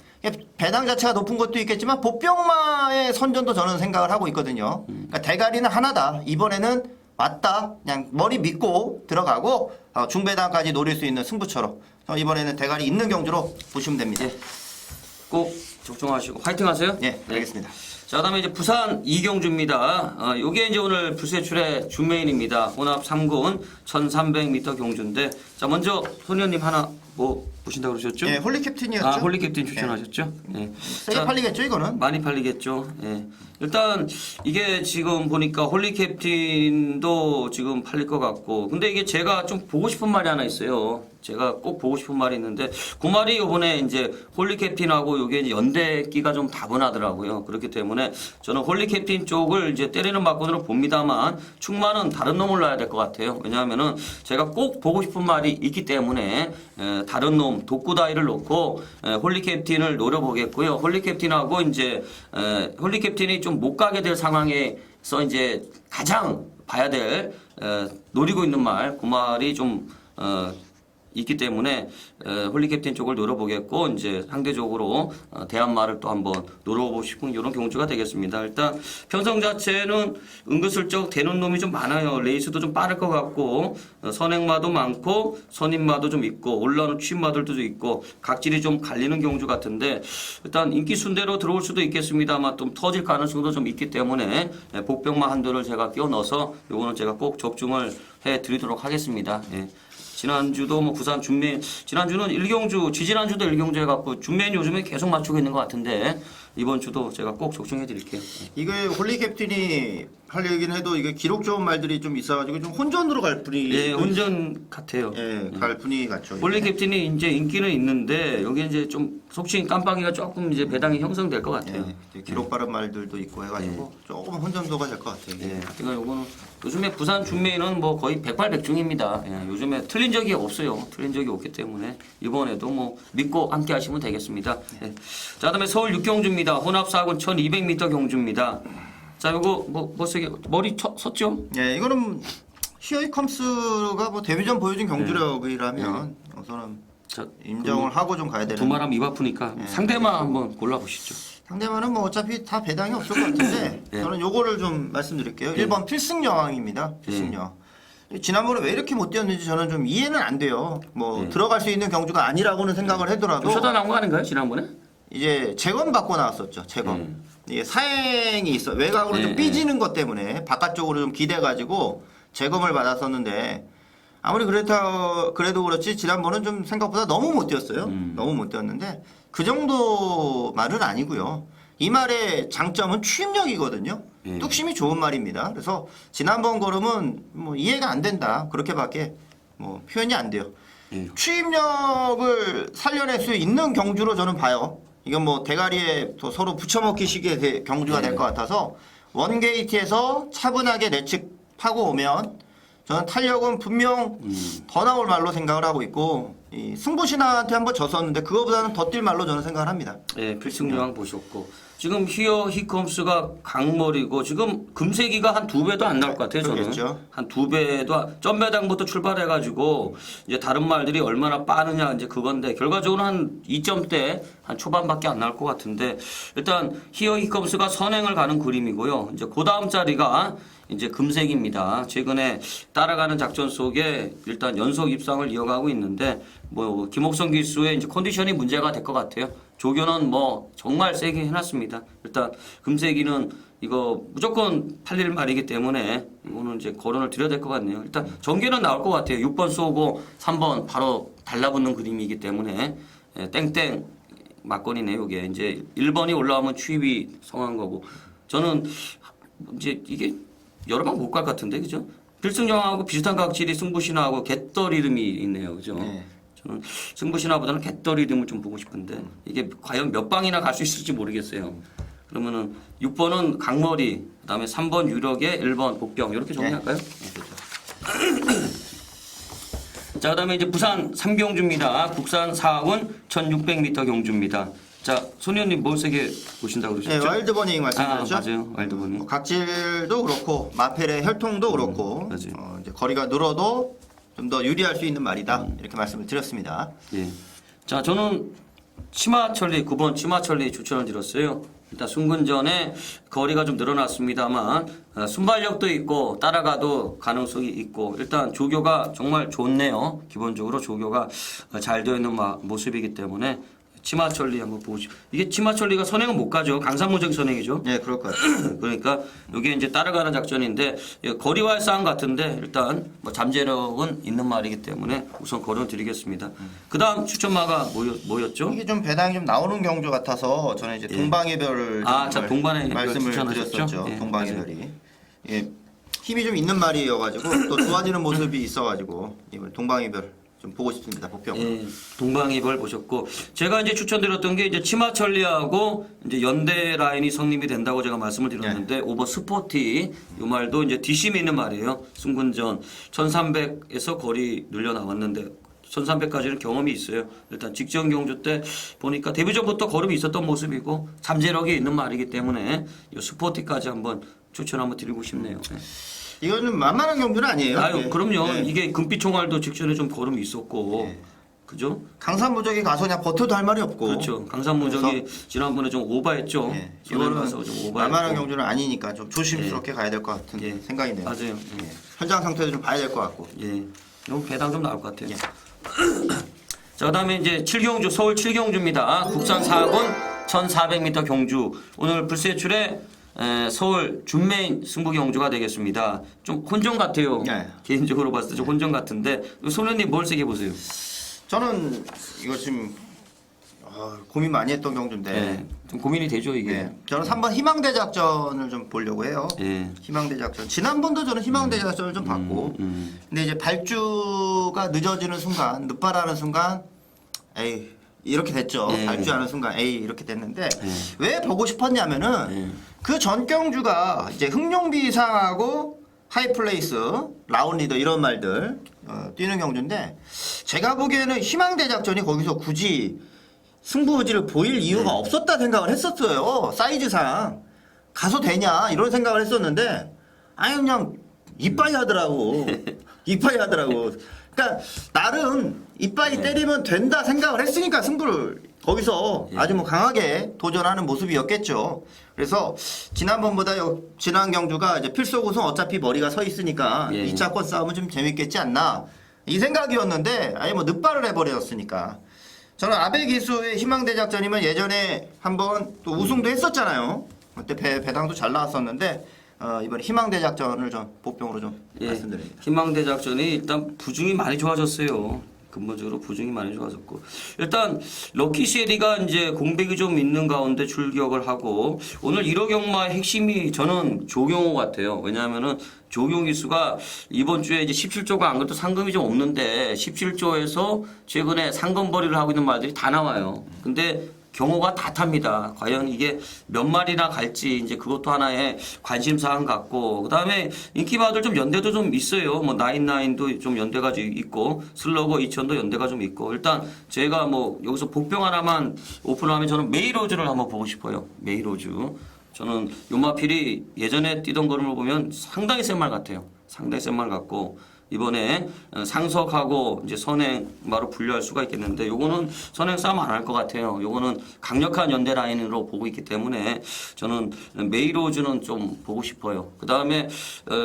배당 자체가 높은 것도 있겠지만 복병마의 선전도 저는 생각을 하고 있거든요. 그러니까 대가리는 하나다. 이번에는 맞다. 그냥 머리 믿고 들어가고 중배당까지 노릴 수 있는 승부처럼 이번에는 대가리 있는 경주로 보시면 됩니다. 예. 꼭 적중하시고 화이팅 하세요. 네, 알겠습니다. 자, 그다음에 이제 부산 이경주입니다. 요게 이제 오늘 불세출의 준메인입니다. 혼합 3군 1,300m 경주인데, 자 먼저 손의원님 하나 뭐 보신다고 그러셨죠? 예, 홀리 캡틴이었죠. 아, 홀리 캡틴 추천하셨죠? 예. 세게 자, 팔리겠죠, 이거는? 많이 팔리겠죠. 예. 일단 이게 지금 보니까 홀리 캡틴도 지금 팔릴 것 같고, 근데 이게 제가 좀 보고 싶은 말이 하나 있어요. 제가 꼭 보고 싶은 말이 있는데 그 말이 이번에 이제 홀리 캡틴하고 요게 이제 연대기가 좀 다분하더라고요. 그렇기 때문에 저는 홀리 캡틴 쪽을 이제 때리는 막군으로 봅니다만 충만은 다른 놈을 놔야 될 것 같아요. 왜냐하면은 제가 꼭 보고 싶은 말이 있기 때문에 다른 놈 독구다이를 놓고 홀리 캡틴을 노려보겠고요. 홀리 캡틴하고 이제 홀리 캡틴이 좀 못 가게 될 상황에서 이제 가장 봐야 될 노리고 있는 말, 그 말이 좀 있기 때문에 홀리 캡틴 쪽을 노려보겠고 이제 상대적으로 대한말을 또 한번 노려보고 싶은 이런 경주가 되겠습니다. 일단 편성 자체는 은근슬쩍 되는 놈이 좀 많아요. 레이스도 좀 빠를 것 같고 선행마도 많고 선임마도 좀 있고 올라오는 취임마들도 좀 있고 각질이 좀 갈리는 경주 같은데 일단 인기 순대로 들어올 수도 있겠습니다만 좀 터질 가능성도 좀 있기 때문에 복병마 한도를 제가 끼워 넣어서 요거는 제가 꼭 적중을 해 드리도록 하겠습니다. 예. 지난주도 뭐 부산 준메인 지난주는 일경주 지지난주도 일경주 해갖고 준메인 요즘에 계속 맞추고 있는 것 같은데 이번 주도 제가 꼭 적중해 드릴게요. 이게 홀리 캡틴이 하려긴 해도 이게 기록 좋은 말들이 좀 있어가지고 좀 혼전으로 갈 분위기. 예, 혼전 같아요. 예, 갈 분위기 같죠. 홀리 캡틴이 이제 인기는 있는데 여기 이제 좀 속칭 깜빡이가 조금 이제 배당이 형성될 것 같아요. 예, 기록 바른 말들도 있고 해가지고 조금 혼전도가 될 것 같아요. 예, 그러니까 요거는 요즘에 부산 준메인은 뭐 거의 백발백중입니다. 예, 요즘에 틀린 적이 없어요. 틀린 적이 없기 때문에 이번에도 뭐 믿고 함께 하시면 되겠습니다. 예. 자, 그다음에 서울 육경주입니다. 혼합 4군 1,200m 경주입니다. 자, 요거 뭐 세게 머리 섰죠? 예, 이거는 히어이컴스가 뭐 데뷔전 보여준 경주력이라면 우선은 자, 인정을 하고 좀 가야 되는. 두말하면 입 아프니까 상대만 한번 골라보시죠. 상대만은 뭐 어차피 다 배당이 없을 것 같은데 네. 저는 요거를 좀 말씀드릴게요. 1번 필승여왕입니다. 필승여왕. 지난번에 왜 이렇게 못 뛰었는지 저는 좀 이해는 안 돼요. 뭐 들어갈 수 있는 경주가 아니라고는 생각을 하더라도 좀 쉬다 나온 거 아닌가요 지난번에? 이제 재검 받고 나왔었죠. 재검. 이게 사행이 있어. 외곽으로 좀 삐지는 것 때문에 바깥쪽으로 좀 기대가지고 재검을 받았었는데 아무리 그래도 그렇지 지난번은 좀 생각보다 너무 못 뛰었어요. 너무 못 뛰었는데 그 정도 말은 아니고요. 이 말의 장점은 추임력이거든요. 뚝심이 좋은 말입니다. 그래서 지난번 걸음은 뭐 이해가 안 된다. 그렇게밖에 뭐 표현이 안 돼요. 추임력을 살려낼 수 있는 경주로 저는 봐요. 이건 뭐 대가리에 또 서로 붙여먹기 식의 경주가 될 것 같아서 원게이트에서 차분하게 내측하고 오면 저는 탄력은 분명 더 나올 말로 생각을 하고 있고 이 승부신한테 한번 졌었는데 그거보다는 더 뛸 말로 저는 생각을 합니다. 네, 필승여왕 보셨고 지금 히어히컴스가 강머리고 지금 금세기가 한 2배도 안 나올 것 같아요. 저는 그러겠죠. 한 2배도 점배당부터 출발해가지고 이제 다른 말들이 얼마나 빠르냐 이제 그건데 결과적으로 한 2점대 한 초반밖에 안 나올 것 같은데 일단 히어히컴스가 선행을 가는 그림이고요. 이제 그 다음 자리가 이제 금색입니다. 최근에 따라가는 작전 속에 일단 연속 입상을 이어가고 있는데 뭐 김옥성 기수의 이제 컨디션이 문제가 될 것 같아요. 조교는 뭐 정말 세게 해놨습니다. 일단 금색이는 이거 무조건 팔릴 말이기 때문에 이거는 이제 거론을 드려야 될 것 같네요. 일단 전개는 나올 것 같아요. 6번 쏘고 3번 바로 달라붙는 그림이기 때문에 땡땡 막건이네요. 이게 이제 1번이 올라오면 추입이 성한 거고 저는 이제 이게 여러 번 못 갈 것 같은데 그죠? 필승여왕하고 비슷한 각질이 승부신화하고 갯떨 이름이 있네요. 그죠? 네. 저는 승부신화보다는 갯떨 이름을 좀 보고 싶은데 이게 과연 몇 방이나 갈 수 있을지 모르겠어요. 그러면은 6번은 강머리, 그다음에 3번 유력에 1번 복병 이렇게 정리할까요? 자, 그다음에 이제 부산 3경주입니다. 국산 4학원 1600m 경주입니다. 자, 손의원님 뭘 세게 보신다고 네, 그러셨죠? 와일드버닝 말씀드렸죠. 맞아요. 와일드버닝. 뭐 각질도 그렇고 마펠의 혈통도 그렇고 맞아요. 이제 거리가 늘어도 좀 더 유리할 수 있는 말이다. 이렇게 말씀을 드렸습니다. 예. 자, 저는 치마철리 9번 치마철리 추천을 드렸어요. 일단 순근전에 거리가 좀 늘어났습니다만 순발력도 있고 따라가도 가능성이 있고 일단 조교가 정말 좋네요. 기본적으로 조교가 잘 되어 있는 모습이기 때문에 치마철리 한번 보시죠. 이게 치마철리가 선행은 못 가죠. 강산무적인 선행이죠. 네, 그럴 것 같아요. 그러니까 이게 이제 따라가는 작전인데 거리와의 싸움 같은데 일단 뭐 잠재력은 있는 말이기 때문에 우선 거론 드리겠습니다. 그다음 추천마가 뭐였죠? 이게 좀 배당이 좀 나오는 경주 같아서 저는 이제 동방해별을 자, 동방해별 말씀을 추천하셨죠? 드렸었죠. 예, 동방해별이 예, 힘이 좀 있는 말이어가지고 또 좋아지는 모습이 있어가지고 이번 동방해별 좀 보고 싶습니다. 복병. 예, 동방이벌 보셨고 제가 이제 추천드렸던 게 이제 치마철리하고 이제 연대 라인이 성립이 된다고 제가 말씀을 드렸는데 오버 스포티 이 말도 이제 뒷심이 있는 말이에요. 승군전 1300에서 거리 늘려 나왔는데 1300까지는 경험이 있어요. 일단 직전 경주 때 보니까 데뷔전부터 걸음이 있었던 모습이고 잠재력이 있는 말이기 때문에 이 스포티까지 한번 추천 한번 드리고 싶네요. 네. 이거는 만만한 경주는 아니에요. 아유, 예. 그럼요. 예. 이게 금빛 총알도 직전에 좀 걸음이 있었고, 그죠? 강산무적이 가서 그냥 버텨도 할 말이 없고. 그렇죠. 강산무적이 지난번에 좀 오버했죠. 예. 이거는 이거는 가서 좀 오버했고. 만만한 경주는 아니니까 좀 조심스럽게 가야 될 것 같은 예. 생각이네요. 맞아요. 예. 현장 상태도 좀 봐야 될 것 같고. 예. 이건 배당 좀 나올 것 같아요. 예. 자, 그다음에 이제 7경주 서울 7경주입니다. 국산 4권 1400m 경주. 오늘 불세출에 서울 준메인 승부 경주가 되겠습니다. 좀 혼전 같아요. 네. 개인적으로 봤을 때 좀 혼전 같은데 손현님 뭘 세게 보세요? 저는 이거 지금 고민 많이 했던 경주인데 네. 좀 고민이 되죠 이게. 예. 저는 3번 희망대 작전을 좀 보려고 해요. 예. 희망대 작전. 지난번도 저는 희망대 작전을 좀 봤고 근데 이제 발주가 늦어지는 순간 늦발하는 순간 에이 이렇게 됐죠. 예. 발주하는 순간 에이 이렇게 됐는데 왜 보고 싶었냐면은 예. 그 전 경주가 이제 흥룡비상하고 하이플레이스 라운리더 이런 말들 뛰는 경주인데 제가 보기에는 희망대 작전이 거기서 굳이 승부 의지를 보일 이유가 없었다 생각을 했었어요. 사이즈상 가서 되냐 이런 생각을 했었는데 아니 그냥 이빠이 하더라고. 이빠이 하더라고. 그러니까 나름 이빠이 때리면 된다 생각을 했으니까 승부를 거기서 아주 뭐 강하게 도전하는 모습이었겠죠. 그래서 지난번보다 지난 경주가 이제 필속 우승 어차피 머리가 서 있으니까 2차권 싸움은 좀 재밌겠지 않나 이 생각이었는데 아예 뭐 늑발을 해버렸으니까 저는 아베 기수의 희망대작전이면 예전에 한번 또 우승도 했었잖아요. 그때 배당도 잘 나왔었는데 이번 희망대작전을 좀 보병으로 좀 말씀드립니다. 희망대작전이 일단 부중이 많이 좋아졌어요. 근본적으로 부중이 많이 좋아졌고 일단 럭키쉐리가 이제 공백이 좀 있는 가운데 출격을 하고 오늘 1호 경마의 핵심이 저는 조경호 같아요. 왜냐하면은 조경호 기수가 이번 주에 이제 17조가 안 그래도 상금이 좀 없는데 17조에서 최근에 상금벌이를 하고 있는 말들이 다 나와요. 근데 경호가 다 탑니다. 과연 이게 몇 마리나 갈지 이제 그것도 하나의 관심사항 같고 그다음에 인기마들 좀 연대도 좀 있어요. 뭐 나인나인도 좀 연대가 좀 있고 슬러거 2000도 연대가 좀 있고 일단 제가 뭐 여기서 복병 하나만 오픈하면 저는 메이로즈를 한번 보고 싶어요. 메이로즈. 저는 요마필이 예전에 뛰던 거를 보면 상당히 센 말 같아요. 상당히 센 말 같고 이번에 상석하고 이제 선행마로 분류할 수가 있겠는데 요거는 선행 싸움 안 할 것 같아요. 요거는 강력한 연대 라인으로 보고 있기 때문에 저는 메이로즈는 좀 보고 싶어요. 그 다음에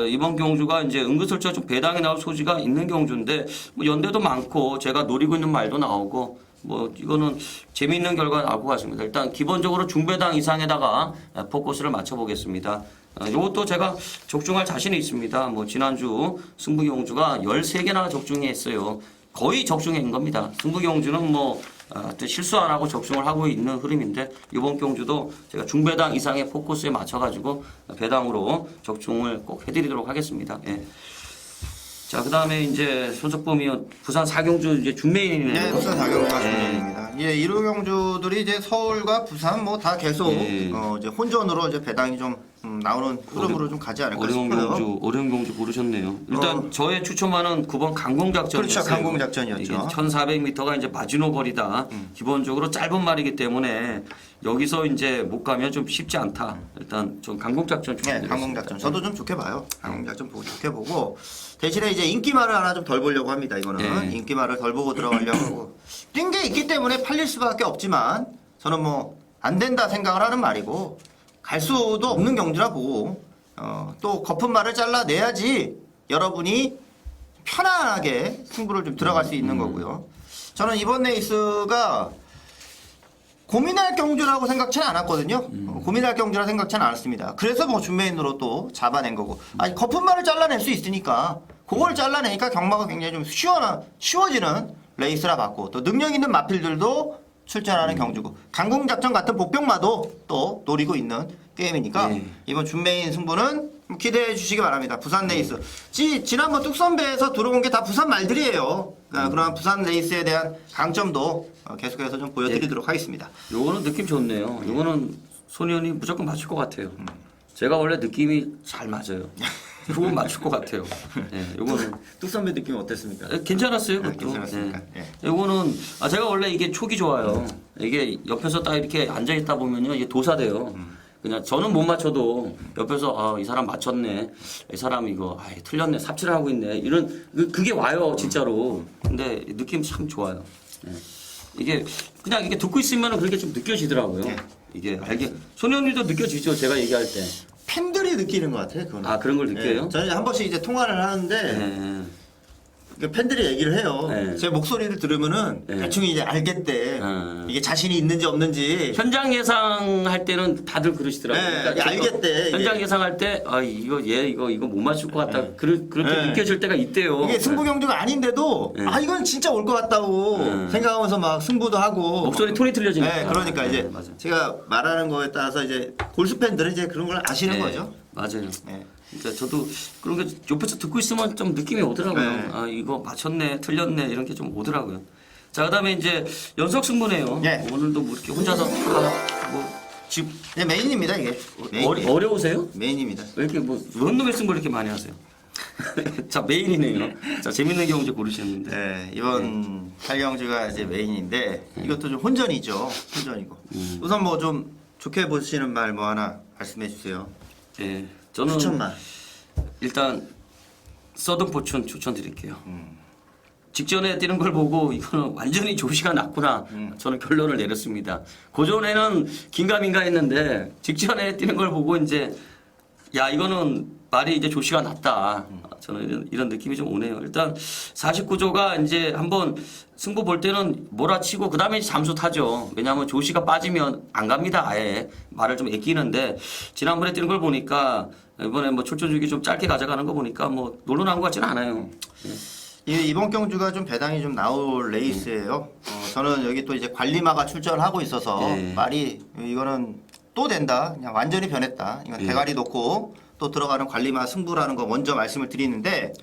이번 경주가 이제 은근슬쩍 좀 배당이 나올 소지가 있는 경주인데 뭐 연대도 많고 제가 노리고 있는 말도 나오고 뭐 이거는 재미있는 결과 나올 것 같습니다. 일단 기본적으로 중배당 이상에다가 포커스를 맞춰보겠습니다. 이것도 제가 적중할 자신이 있습니다. 뭐 지난주 승부경주가 13개나 적중했어요. 거의 적중한 겁니다. 승부경주는 뭐 실수 안 하고 적중을 하고 있는 흐름인데 이번 경주도 제가 중배당 이상의 포커스에 맞춰가지고 배당으로 적중을 꼭 해드리도록 하겠습니다. 예. 자, 그 다음에 이제 손석범이 부산 4경주 이제 준메인이네요. 네, 부산 4경주가 준메인입니다. 예, 1호 경주들이 이제 서울과 부산 뭐 다 계속 이제 혼전으로 이제 배당이 좀 나오는 흐름으로 좀 가지 않을까 싶어요. 어려운 경주 고르셨네요. 일단 저의 추천만은 9번 강공작전이었어요. 그렇죠, 강공작전이었죠. 이게 1,400m가 이제 마지노 거리다. 기본적으로 짧은 말이기 때문에 여기서 이제 못 가면 좀 쉽지 않다. 일단 좀 강공작전 네, 추천드리겠습니다. 강공작전. 저도 좀 좋게 봐요. 강공작전 보고 좋게 보고 대신에 이제 인기말을 하나 좀 덜 보려고 합니다. 이거는 인기말을 덜 보고 들어가려고 하고 뛴 게 있기 때문에 팔릴 수밖에 없지만 저는 뭐 안 된다 생각을 하는 말이고 갈 수도 없는 경주라 보고 또 거품 말을 잘라내야지 여러분이 편안하게 승부를 좀 들어갈 수 있는 거고요. 저는 이번 레이스가 고민할 경주라고 생각치는 않았거든요. 고민할 경주라 생각치는 않았습니다. 그래서 뭐 준메인으로 또 잡아낸 거고. 아니 거품말을 잘라낼 수 있으니까 그걸 잘라내니까 경마가 굉장히 좀 쉬워지는 레이스라 봤고 또 능력 있는 마필들도 출전하는 경주고 강공작전 같은 복병마도 또 노리고 있는 게임이니까 이번 준메인 승부는 기대해 주시기 바랍니다. 부산 레이스. 지난번 뚝선배에서 들어온 게 다 부산 말들이에요. 그러니까 그런 부산 레이스에 대한 강점도 계속해서 좀 보여드리도록 하겠습니다. 요거는 느낌 좋네요. 요거는 소년이 무조건 맞출 것 같아요. 제가 원래 느낌이 잘 맞아요. 요건 맞출 것 같아요. 네, 요거는 뚝선배 느낌 어땠습니까? 괜찮았어요. 그것도. 괜찮았습니까? 네. 요거는 제가 원래 이게 촉이 좋아요. 이게 옆에서 딱 이렇게 앉아 있다 보면요, 이게 도사돼요. 그냥 저는 못 맞춰도 옆에서 이 사람 맞췄네, 이 사람 이거 틀렸네, 삽질을 하고 있네 이런 그게 와요 진짜로. 근데 느낌 참 좋아요. 네. 이게 그냥 이게 듣고 있으면 그렇게 좀 느껴지더라고요. 이게 소년이도 느껴지죠. 제가 얘기할 때. 팬들이 느끼는 것 같아요. 그거는. 그런 걸 느껴요? 네. 저는 한 번씩 이제 통화를 하는데 팬들이 얘기를 해요. 제 목소리를 들으면은 대충 이제 알겠대. 이게 자신이 있는지 없는지. 현장 예상할 때는 다들 그러시더라고요. 그러니까 알겠대. 현장 예상할 때 이거 못 맞출 것 같다. 그렇게 느껴질 때가 있대요. 이게 승부 경주가 아닌데도 이건 진짜 올 것 같다고 생각하면서 막 승부도 하고. 목소리 톤이 틀려지니까. 네, 그러니까 이제 맞아. 제가 말하는 거에 따라서 이제 골수 팬들은 이제 그런 걸 아시는 거죠. 맞아요. 그러니까 저도 그런 게 옆에서 듣고 있으면 좀 느낌이 오더라고요. 이거 맞췄네, 틀렸네 이런 게 좀 오더라고요. 자, 그다음에 이제 연속 승부네요. 오늘도 뭐 이렇게 혼자서 메인입니다 이게. 어려우세요? 메인입니다. 왜 이렇게 뭔 놈의 승부 이렇게 많이 하세요? 자, 메인이네요. 자, 재밌는 경주 고르셨는데. 네, 이번 8경주가 이제 메인인데 이것도 좀 혼전이죠. 혼전이고. 우선 뭐 좀 좋게 보시는 말 뭐 하나 말씀해 주세요. 네, 저는 추천만. 일단 서든 포춘 추천드릴게요. 직전에 뛰는 걸 보고 이거는 완전히 조시가 났구나. 저는 결론을 내렸습니다. 고전에는 긴가민가 했는데 직전에 뛰는 걸 보고 이제 야 이거는 말이 이제 조시가 났다. 저는 이런 느낌이 좀 오네요. 일단 49조가 이제 한번 승부 볼 때는 몰아치고 그 다음에 잠수 타죠. 왜냐하면 조시가 빠지면 안 갑니다. 아예 말을 좀 아끼는데 지난번에 뛰는 걸 보니까 이번에 뭐 출전주기 좀 짧게 가져가는 거 보니까 뭐 놀러 나온 것 같지는 않아요. 이번 경주가 좀 배당이 좀 나올 레이스예요. 저는 여기 또 이제 관리마가 출전하고 있어서 예. 말이 이거는 또 된다. 그냥 완전히 변했다. 이건 대가리 놓고 또 들어가는 관리마 승부라는 거 먼저 말씀을 드리는데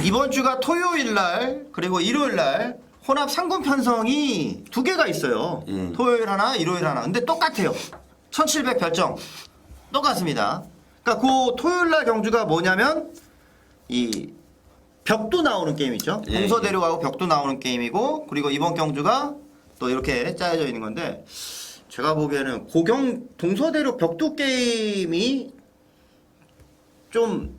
이번 주가 토요일 날 그리고 일요일 날 혼합 상금 편성이 두 개가 있어요. 토요일 하나, 일요일 하나. 근데 똑같아요. 1700 별정 똑같습니다. 그러니까 그 토요일 날 경주가 뭐냐면 이 벽도 나오는 게임이죠. 예, 동서대륙하고 벽도 나오는 게임이고 그리고 이번 경주가 또 이렇게 짜여져 있는 건데 제가 보기에는 동서대륙 벽도 게임이 좀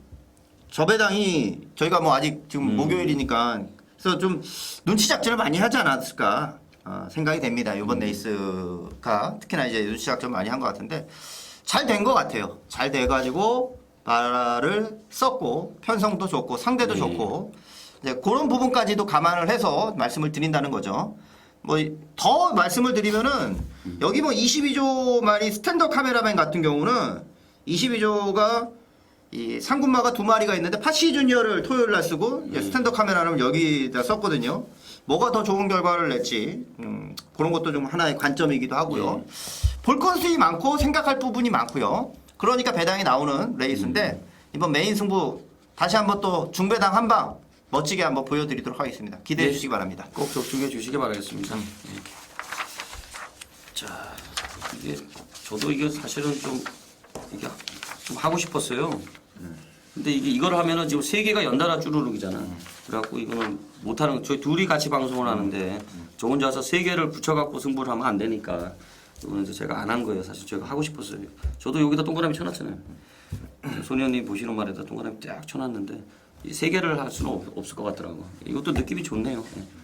저배당이 저희가 뭐 아직 지금 목요일이니까 그래서 좀 눈치 작전을 많이 하지 않았을까 생각이 됩니다. 이번 레이스가 특히나 이제 눈치 작전 많이 한 것 같은데 잘 된 것 같아요. 잘 돼가지고 나라를 썼고 편성도 좋고 상대도 좋고 이제 그런 부분까지도 감안을 해서 말씀을 드린다는 거죠. 뭐 더 말씀을 드리면은 여기 뭐 22조 만이 스탠더 카메라맨 같은 경우는 22조가 이 상군마가 두 마리가 있는데 파시 주니어를 토요일 날 쓰고 이제 스탠더 카메라는 여기다 썼거든요. 뭐가 더 좋은 결과를 냈지 그런 것도 좀 하나의 관점이기도 하고요. 볼 건수이 많고 생각할 부분이 많고요. 그러니까 배당이 나오는 레이스인데 이번 메인 승부 다시 한번 또 중배당 한 방 멋지게 한번 보여드리도록 하겠습니다. 기대해 주시기 바랍니다. 꼭 적중해 주시기 바라겠습니다. 자, 이게 저도 이게 사실은 좀 이게 좀 하고 싶었어요. 근데 이걸 하면은 지금 세 개가 연달아 쭈루룩이잖아. 그래갖고 이거는 못하는 저희 둘이 같이 방송을 하는데 저 혼자서 세 개를 붙여갖고 승부를 하면 안 되니까 이거는 이제 제가 안 한 거예요. 사실 제가 하고 싶었어요. 저도 여기다 동그라미 쳐놨잖아요. 소년님 보시는 말에다 동그라미 딱 쳐놨는데 이 세 개를 할 수는 없을 것 같더라고. 이것도 느낌이 좋네요.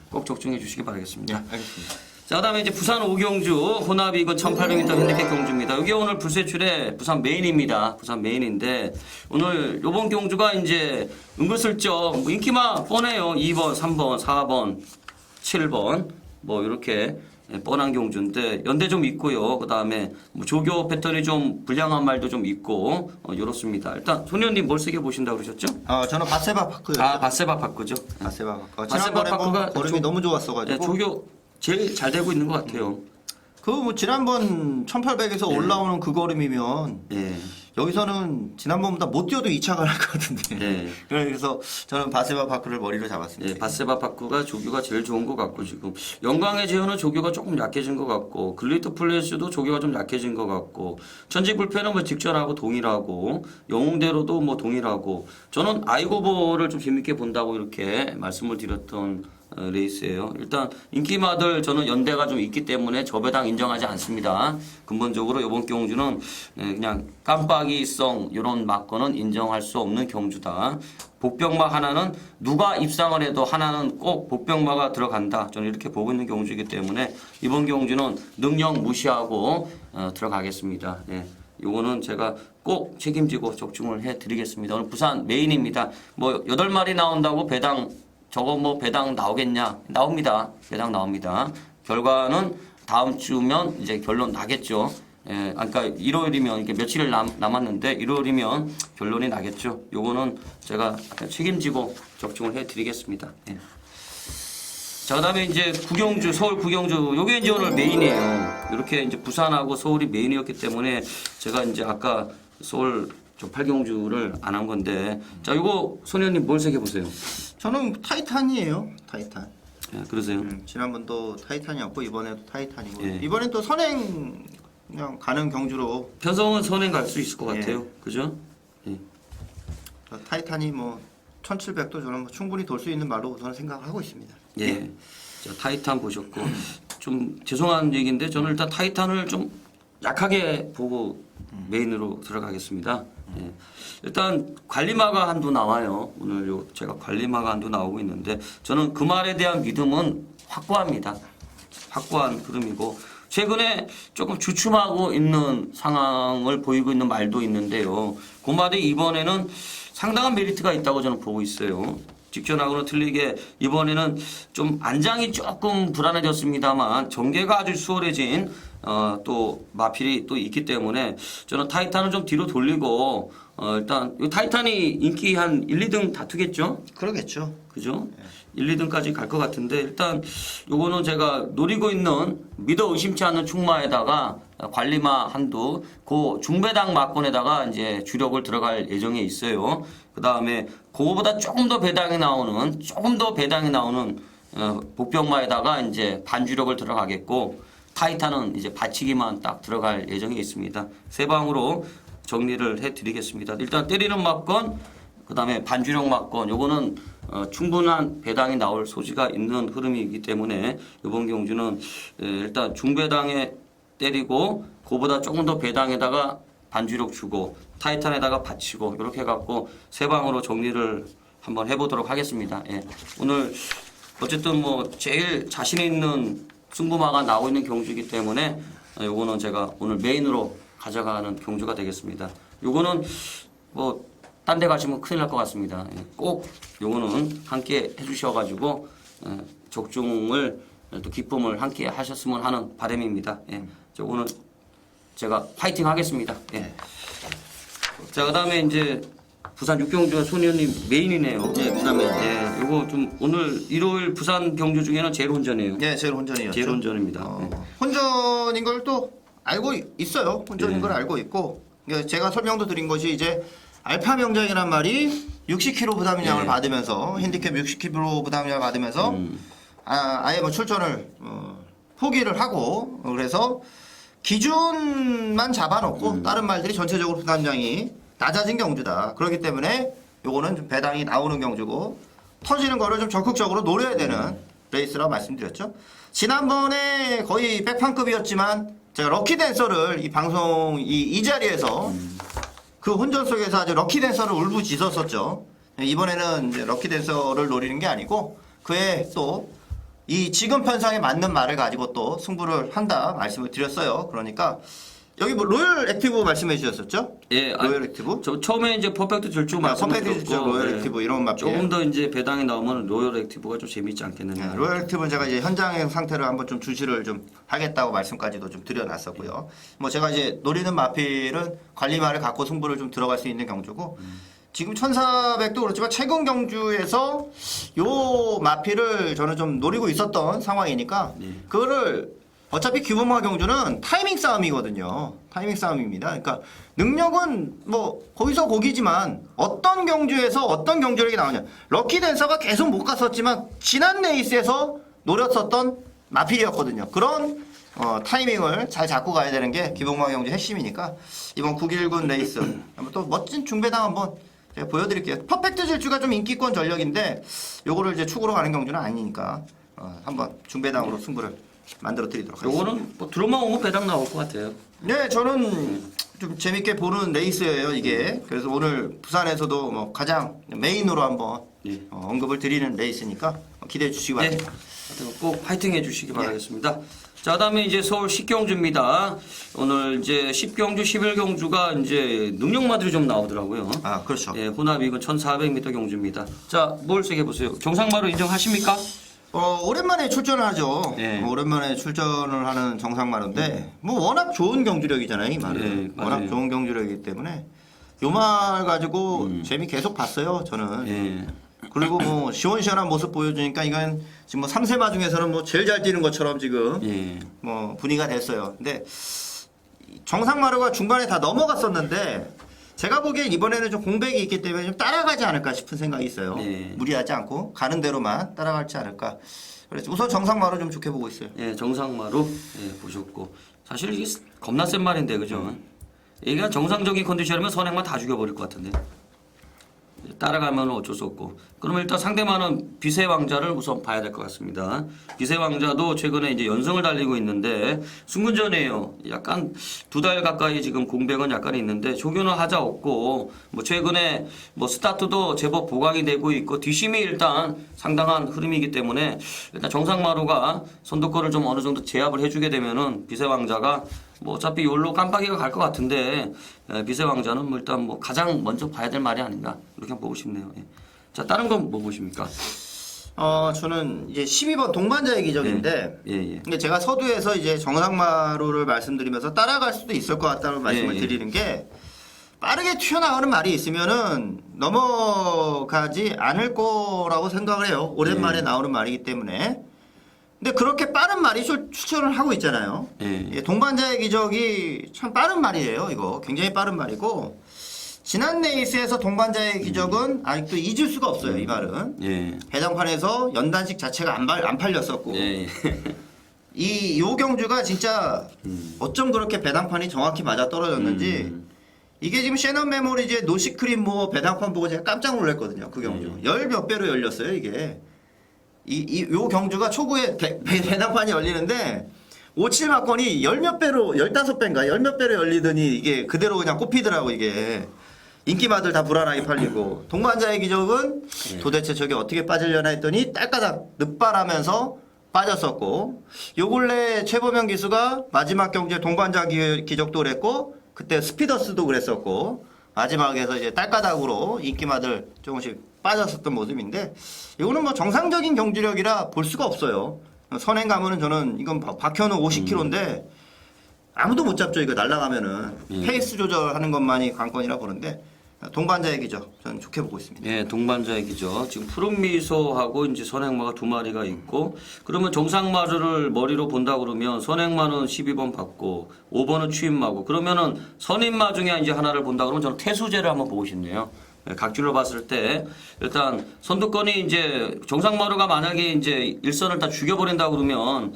꼭 적중해 주시기 바라겠습니다. 알겠습니다. 자, 그다음에 이제 부산 오경주 혼합이 이건 1800m 핸디캡 경주입니다. 여기 오늘 불세출의 부산 메인입니다. 부산 메인인데 오늘 요번 경주가 이제 은근슬쩍 뭐 인기만 뻔해요. 2번, 3번, 4번, 7번 뭐 이렇게 뻔한 경주인데 연대 좀 있고요. 그다음에 뭐 조교 패턴이 좀 불량한 말도 좀 있고 이렇습니다. 일단 소년님 뭘 세게 보신다고 그러셨죠? 저는 바세바 파크요. 바세바 파크죠. 바세바 파크. 바세바 지난번에 파크가 걸음이 너무 좋았어가지고. 조교 제일 잘 되고 있는 것 같아요. 그 뭐 지난번 1800에서 올라오는 그 걸음이면 예. 여기서는 지난번보다 못 뛰어도 2차가 날 것 같은데. 네. 그래서 저는 바세바 파크를 머리로 잡았습니다. 예, 바세바 파크가 조교가 제일 좋은 것 같고 지금 영광의 제어는 조교가 조금 약해진 것 같고 글리트 플레이스도 조교가 좀 약해진 것 같고 천지불패는 뭐 직전하고 동일하고 영웅대로도 뭐 동일하고 저는 아이고보를 좀 재밌게 본다고 이렇게 말씀을 드렸던 레이스예요. 일단 인기마들 저는 연대가 좀 있기 때문에 저배당 인정하지 않습니다. 근본적으로 이번 경주는 그냥 깜빡이성 이런 막거는 인정할 수 없는 경주다. 복병마 하나는 누가 입상을 해도 하나는 꼭 복병마가 들어간다. 저는 이렇게 보고 있는 경주이기 때문에 이번 경주는 능력 무시하고 들어가겠습니다. 네. 요거는 제가 꼭 책임지고 적중을 해드리겠습니다. 오늘 부산 메인입니다. 뭐 8마리 나온다고 배당 저거 뭐 배당 나오겠냐? 나옵니다. 배당 나옵니다. 결과는 다음 주면 이제 결론 나겠죠. 예, 그러니까 일요일이면 이게 며칠 남았는데 일요일이면 결론이 나겠죠. 요거는 제가 책임지고 적중을 해드리겠습니다. 예. 자, 그다음에 이제 구경주 서울 구경주 요게 이제 오늘 메인이에요. 이렇게 이제 부산하고 서울이 메인이었기 때문에 제가 이제 아까 서울 저 8경주를 안 한 건데 자, 요거 소년님 뭘 새겨 보세요. 저는 타이탄이에요. 타이탄. 예, 그러세요. 지난번도 타이탄이었고 이번에도 타이탄이고 예. 이번엔 또 선행 그냥 가는 경주로 편성은 선행 갈 수 있을 것 예. 같아요. 그죠? 예. 타이탄이 뭐 1700도 저는 뭐 충분히 돌 수 있는 말로 저는 생각을 하고 있습니다. 자, 타이탄 보셨고 좀 죄송한 얘기인데 저는 일단 타이탄을 좀 약하게 보고 메인으로 들어가겠습니다. 예. 일단 관리마가 한두 나와요. 오늘 제가 관리마가 한두 나오고 있는데 저는 그 말에 대한 믿음은 확고합니다. 확고한 흐름이고 최근에 조금 주춤하고 있는 상황을 보이고 있는 말도 있는데요. 그 말이 이번에는 상당한 메리트가 있다고 저는 보고 있어요. 직전하고는 틀리게 이번에는 좀 안장이 조금 불안해졌습니다만 전개가 아주 수월해진 또 마필이 또 있기 때문에 저는 타이탄은 좀 뒤로 돌리고 일단 이 타이탄이 인기 한 1, 2등 다투겠죠? 그러겠죠. 그죠? 1, 2등까지 갈 것 같은데 일단 요거는 제가 노리고 있는 믿어 의심치 않는 충마에다가 관리마 한두 그 중배당 막권에다가 이제 주력을 들어갈 예정에 있어요. 그 다음에 그거보다 조금 더 배당이 나오는 복병마에다가 이제 반주력을 들어가겠고 타이탄은 이제 받치기만 딱 들어갈 예정에 있습니다. 세 방으로 정리를 해드리겠습니다. 일단 때리는 막권, 그 다음에 반주력 막권, 요거는 충분한 배당이 나올 소지가 있는 흐름이기 때문에 이번 경주는 일단 중배당에 때리고 그보다 조금 더 배당에다가 반주력 주고 타이탄에다가 받치고 이렇게 해갖고 세 방으로 정리를 한번 해보도록 하겠습니다. 예. 오늘 어쨌든 뭐 제일 자신 있는 승부마가 나오고 있는 경주이기 때문에 요거는 제가 오늘 메인으로 가져가는 경주가 되겠습니다. 요거는 뭐 딴 데 가시면 큰일 날 것 같습니다. 예. 꼭 요거는 함께 해주셔가지고 적중을 또 기쁨을 함께 하셨으면 하는 바람입니다. 예. 오늘 제가 파이팅 하겠습니다. 예. 자, 그다음에 이제 부산 육경주 손의원님 메인이네요. 예, 부산 메인. 예, 요거 좀 오늘 일요일 부산 경주 중에는 제일 혼전이에요. 예, 제일 혼전이었죠. 제일 혼전입니다. 예. 혼전인 걸 또 알고 있어요. 혼전인 걸 알고 있고 그러니까 제가 설명도 드린 것이 이제 알파 명장이란 말이 60kg 부담량을 받으면서 핸디캡 60kg 부담량을 받으면서 아예 뭐 출전을 포기를 하고 그래서 기준만 잡아놓고 다른 말들이 전체적으로 부담량이 낮아진 경주다. 그렇기 때문에 요거는 좀 배당이 나오는 경주고 터지는 거를 좀 적극적으로 노려야 되는 레이스라고 말씀드렸죠. 지난번에 거의 백판급이었지만 제가 럭키 댄서를 이 방송 이 자리에서 그 혼전 속에서 아주 럭키 댄서를 울부짖었었죠. 이번에는 이제 럭키 댄서를 노리는 게 아니고 그의 또 이 지금 편성에 맞는 말을 가지고 또 승부를 한다 말씀을 드렸어요. 그러니까 여기 뭐 로열 액티브 말씀해 주셨었죠? 예, 로열 액티브? 저 처음에 이제 퍼펙트 절주 퍼펙트 말씀드렸고 절주, 로열 액티브 이런 맛 조금 더 이제 배당이 나오면 로열 액티브가 좀 재밌지 않겠느냐. 로열 액티브는 제가 이제 현장 상태를 한번 좀 주시를 좀 하겠다고 말씀까지도 좀 드려놨었고요. 뭐 제가 이제 노리는 마필은 관리마를 갖고 승부를 좀 들어갈 수 있는 경주고 지금 1400도 그렇지만 최근 경주에서 요 마필을 저는 좀 노리고 있었던 상황이니까 그거를 어차피 규범화 경주는 타이밍 싸움이거든요. 타이밍 싸움입니다. 그러니까 능력은 뭐 거기서 거기지만 어떤 경주에서 어떤 경주력이 나오냐. 럭키 댄서가 계속 못 갔었지만 지난 레이스에서 노렸었던 마필이었거든요. 그런 타이밍을 잘 잡고 가야 되는 게 기본화 경주 핵심이니까 이번 9.1군 레이스 한번 또 멋진 중배당 한번 제가 보여드릴게요. 퍼펙트 질주가 좀 인기권 전력인데 요거를 이제 축으로 가는 경주는 아니니까 한번 중배당으로 승부를 만들어 드리도록 하겠습니다. 요거는 뭐 들어만 오면 배당 나올 것 같아요. 네, 저는 좀 재밌게 보는 레이스예요, 이게. 그래서 오늘 부산에서도 뭐 가장 메인으로 한번 언급을 드리는 레이스니까 기대해 주시기 바랍니다. 하여튼 꼭 파이팅 해주시기 바라겠습니다. 자, 그다음에 이제 서울 10경주입니다. 오늘 이제 10경주, 11경주가 이제 능력마들이 좀 나오더라고요. 아, 그렇죠. 예, 혼합이건 1400m 경주입니다. 자, 뭘 세게 보세요. 정상마루 인정하십니까? 오랜만에 출전을 하죠. 네. 오랜만에 출전을 하는 정상마루인데 뭐 워낙 좋은 경주력이잖아요, 이 말은. 네, 워낙 맞아요. 좋은 경주력이기 때문에 요 말 가지고 재미 계속 봤어요, 저는. 예. 그리고 뭐 시원시원한 모습 보여주니까 이건 지금 뭐 3세마 중에서는 뭐 제일 잘 뛰는 것처럼 지금 예. 뭐 분위기가 됐어요. 근데 정상마루가 중간에 다 넘어갔었는데 제가 보기엔 이번에는 좀 공백이 있기 때문에 좀 따라가지 않을까 싶은 생각이 있어요. 네. 무리하지 않고 가는 대로만 따라갈지 않을까. 그래서 우선 정상마루 좀 좋게 보고 있어요. 예, 정상마루 예, 보셨고 사실 이게 겁나 센 말인데 그죠? 이게 정상적인 컨디션이면 선행만 다 죽여버릴 것 같은데 따라가면 어쩔 수 없고. 그러면 일단 상대만은 빚의 왕자를 우선 봐야 될 것 같습니다. 빚의 왕자도 최근에 이제 연승을 달리고 있는데 승군전이에요. 약간 2달 가까이 지금 공백은 약간 있는데 조교는 하자 없고 뭐 최근에 뭐 스타트도 제법 보강이 되고 있고 뒷심이 일단 상당한 흐름이기 때문에 일단 정상마루가 선두권을 좀 어느 정도 제압을 해주게 되면은 빚의 왕자가 뭐 어차피 요로 깜빡이가 갈 것 같은데 빚의 왕자는 뭐 일단 뭐 가장 먼저 봐야 될 말이 아닌가 이렇게 보고 싶네요. 예. 자 다른 건 뭐 보십니까? 저는 이제 12번 동반자의 기적인데 예. 근데 제가 서두에서 이제 정상마루를 말씀드리면서 따라갈 수도 있을 것 같다는 말씀을 예. 드리는 게 빠르게 튀어나오는 말이 있으면은 넘어가지 않을 거라고 생각을 해요. 오랜만에 나오는 말이기 때문에. 근데 그렇게 빠른 말이 추천을 하고 있잖아요. 예. 동반자의 기적이 참 빠른 말이에요. 이거 굉장히 빠른 말이고 지난 레이스에서 동반자의 기적은 아직도 잊을 수가 없어요. 이 말은 예. 배당판에서 연단식 자체가 안 팔렸었고 예. 요 경주가 진짜 어쩜 그렇게 배당판이 정확히 맞아 떨어졌는지 이게 지금 셰넌 메모리즈의 노시크림 뭐 배당판 보고 제가 깜짝 놀랐거든요. 그 경주 열 몇 배로 열렸어요. 이게 요 경주가 초구에 배당판이 열리는데 57 막건이 열 몇 배로 15배인가 열 몇 배로 열리더니 이게 그대로 그냥 꼽히더라고. 이게 인기마들 다 불안하게 팔리고 동반자의 기적은 도대체 저게 어떻게 빠지려나 했더니 딸까닥 늑발하면서 빠졌었고 요 근래 최보명 기수가 마지막 경주에 동반자 기적도 그랬고 그때 스피더스도 그랬었고 마지막에서 이제 딸까닥으로 인기마들 조금씩 빠졌었던 모습인데 이거는 뭐 정상적인 경주력이라 볼 수가 없어요. 선행 가면은 저는 이건 박현우 50km인데 아무도 못 잡죠. 이거 날아가면은 페이스 조절하는 것만이 관건이라 보는데 동반자의 기적 저는 좋게 보고 있습니다. 예, 동반자의 기적. 지금 푸른 미소하고 이제 선행마가 2마리가 있고 그러면 정상마루를 머리로 본다 그러면 선행마는 12번 받고 5번은 추임마고 그러면은 선임마 중에 이제 하나를 본다 그러면 저는 태수제를 한번 보고 싶네요. 각질로 봤을 때 일단 선두권이 이제 정상마루가 만약에 이제 일선을 다 죽여버린다 그러면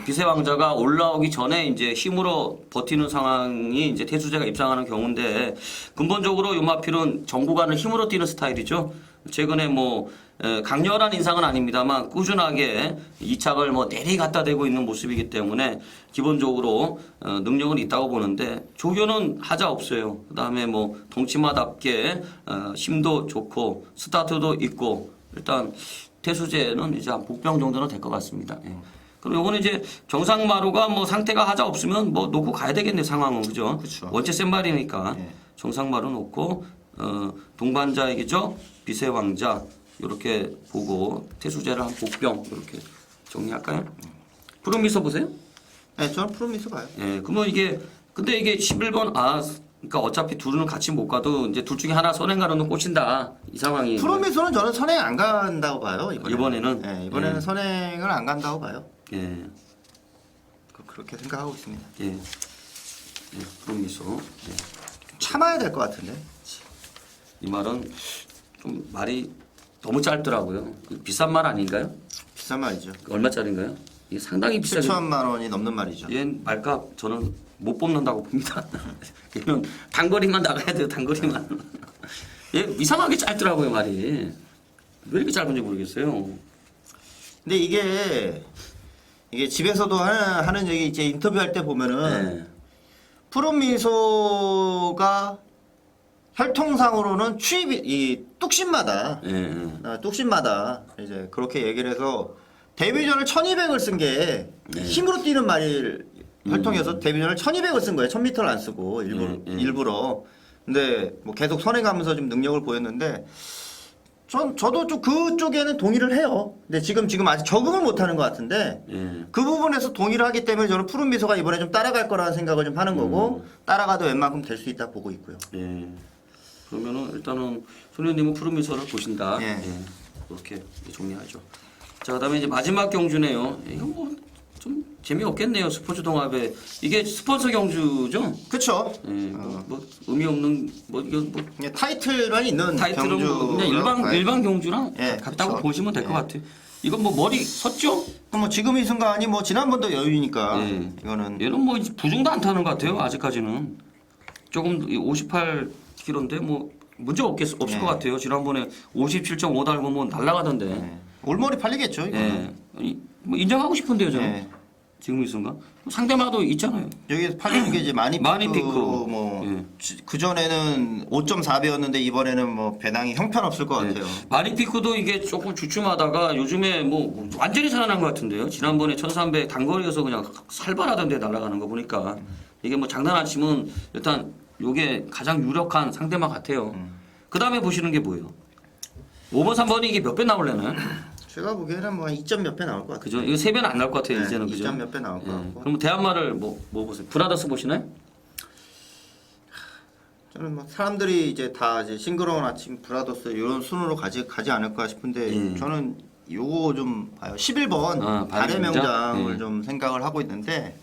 빚의 왕자가 올라오기 전에 이제 힘으로 버티는 상황이 이제 태수제가 입상하는 경우인데 근본적으로 요마필은 전구간을 힘으로 뛰는 스타일이죠. 최근에 뭐 강렬한 인상은 아닙니다만 꾸준하게 이착을 뭐 내리 갖다 대고 있는 모습이기 때문에 기본적으로 능력은 있다고 보는데 조교는 하자 없어요. 그다음에 뭐 동치마답게 힘도 좋고 스타트도 있고 일단 태수제는 이제 한 복병 정도는 될 것 같습니다. 예. 그럼 요거는 이제 정상마루가 뭐 상태가 하자 없으면 뭐 놓고 가야 되겠네 상황은 그죠? 그쵸. 원체 센 말이니까 예. 정상마루 놓고 동반자의 기적 빚의 왕자 이렇게 보고 태수제를 한 복병 이렇게 정리할까요? 푸른 미소 보세요. 네, 저는 프로미스 봐요. 예, 그러면 이게 근데 이게 11번 그러니까 어차피 둘은 같이 못 가도 이제 둘 중에 하나 선행 가는 놈 꽂힌다 이 상황이. 프로미스는 저는 선행 안 간다고 봐요. 이번에는? 네, 이번에는 예. 선행을 안 간다고 봐요. 예, 그렇게 생각하고 있습니다. 예, 예, 푸른 미소. 예. 참아야 될 것 같은데. 이 말은 좀 말이 너무 짧더라고요. 비싼 말 아닌가요? 비싼 말이죠. 얼마짜리인가요? 이게 상당히 비싸죠. 7천만 원이 넘는 말이죠. 얘 말값 저는 못 뽑는다고 봅니다. 얘는 단거리만 나가야 돼요. 단거리만. 얘 이상하게 짧더라고요 말이. 왜 이렇게 짧은지 모르겠어요. 근데 이게 집에서도 하는 얘기 이제 인터뷰할 때 보면은 네. 푸른 미소가 혈통상으로는 이 뚝심마다 뚝심마다 이제 그렇게 얘기를 해서 데뷔전을 1200을 쓴 게 힘으로 뛰는 말일 혈통이어서 데뷔전을 1200을 쓴 거예요. 1000m를 안 쓰고 일부러. 근데 뭐 계속 선행하면서 좀 능력을 보였는데 저도 좀 그쪽에는 동의를 해요. 근데 지금 아직 적응을 못 하는 것 같은데 그 부분에서 동의를 하기 때문에 저는 푸른 미소가 이번에 좀 따라갈 거라는 생각을 좀 하는 거고 따라가도 웬만큼 될 수 있다 보고 있고요. 예. 그러면은 일단은 손님은 푸른 미소를 보신다. 예. 예. 그렇게 정리하죠. 자, 그다음에 이제 마지막 경주네요. 이거 뭐 좀 재미없겠네요. 스포츠 동합에 이게 스폰서 경주죠? 그렇죠. 예. 뭐 의미 없는 뭐 이거 뭐 그냥 타이틀만 있는 타이틀은 경주 뭐 그냥 일반 경주랑 예, 같다고 그쵸. 보시면 될 것 예. 같아요. 이건 뭐 머리 섰죠? 뭐 지금 이 순간이 뭐 지난번도 여유니까 예. 이거는 얘는 뭐 이제 부중도 안 타는 것 같아요. 아직까지는 조금 58kg인데 뭐 문제 없을 네. 것 같아요. 지난번에 57.5 달고 날라가던데. 네. 올머리 팔리겠죠. 이거. 예. 뭐 인정하고 싶은데요, 저는. 네. 지금 이 순간. 상대마도 있잖아요. 여기 팔리는 게 이제 마니피크. 뭐 예. 그 전에는 5.4배였는데 이번에는 뭐 배당이 형편없을 것 같아요. 마니피크도 이게 조금 주춤하다가 요즘에 뭐 완전히 살아난 것 같은데요. 지난번에 1300 단거리에서 그냥 살벌하던데 날아가는 거 보니까 이게 뭐 장난 안 치면 일단 요게 가장 유력한 상대마 같아요. 그 다음에 보시는 게 뭐예요? 5번, 3번이 이게 몇 배 나올래나요? 제가 보기에는 뭐 2점 몇 배 나올 것 같아요. 그죠? 이거 3배는 안 나올 것 같아요, 이제는. 그죠? 2점 몇 배 나올 것 같고. 그럼 대한말을 뭐 보세요? 브라더스 보시나요? 저는 뭐 사람들이 이제 다 이제 싱그러운 아침 브라더스 이런 순으로 가지 않을까 싶은데 저는 요거 좀 봐요. 11번 아, 발의 명장? 명장을 예. 좀 생각을 하고 있는데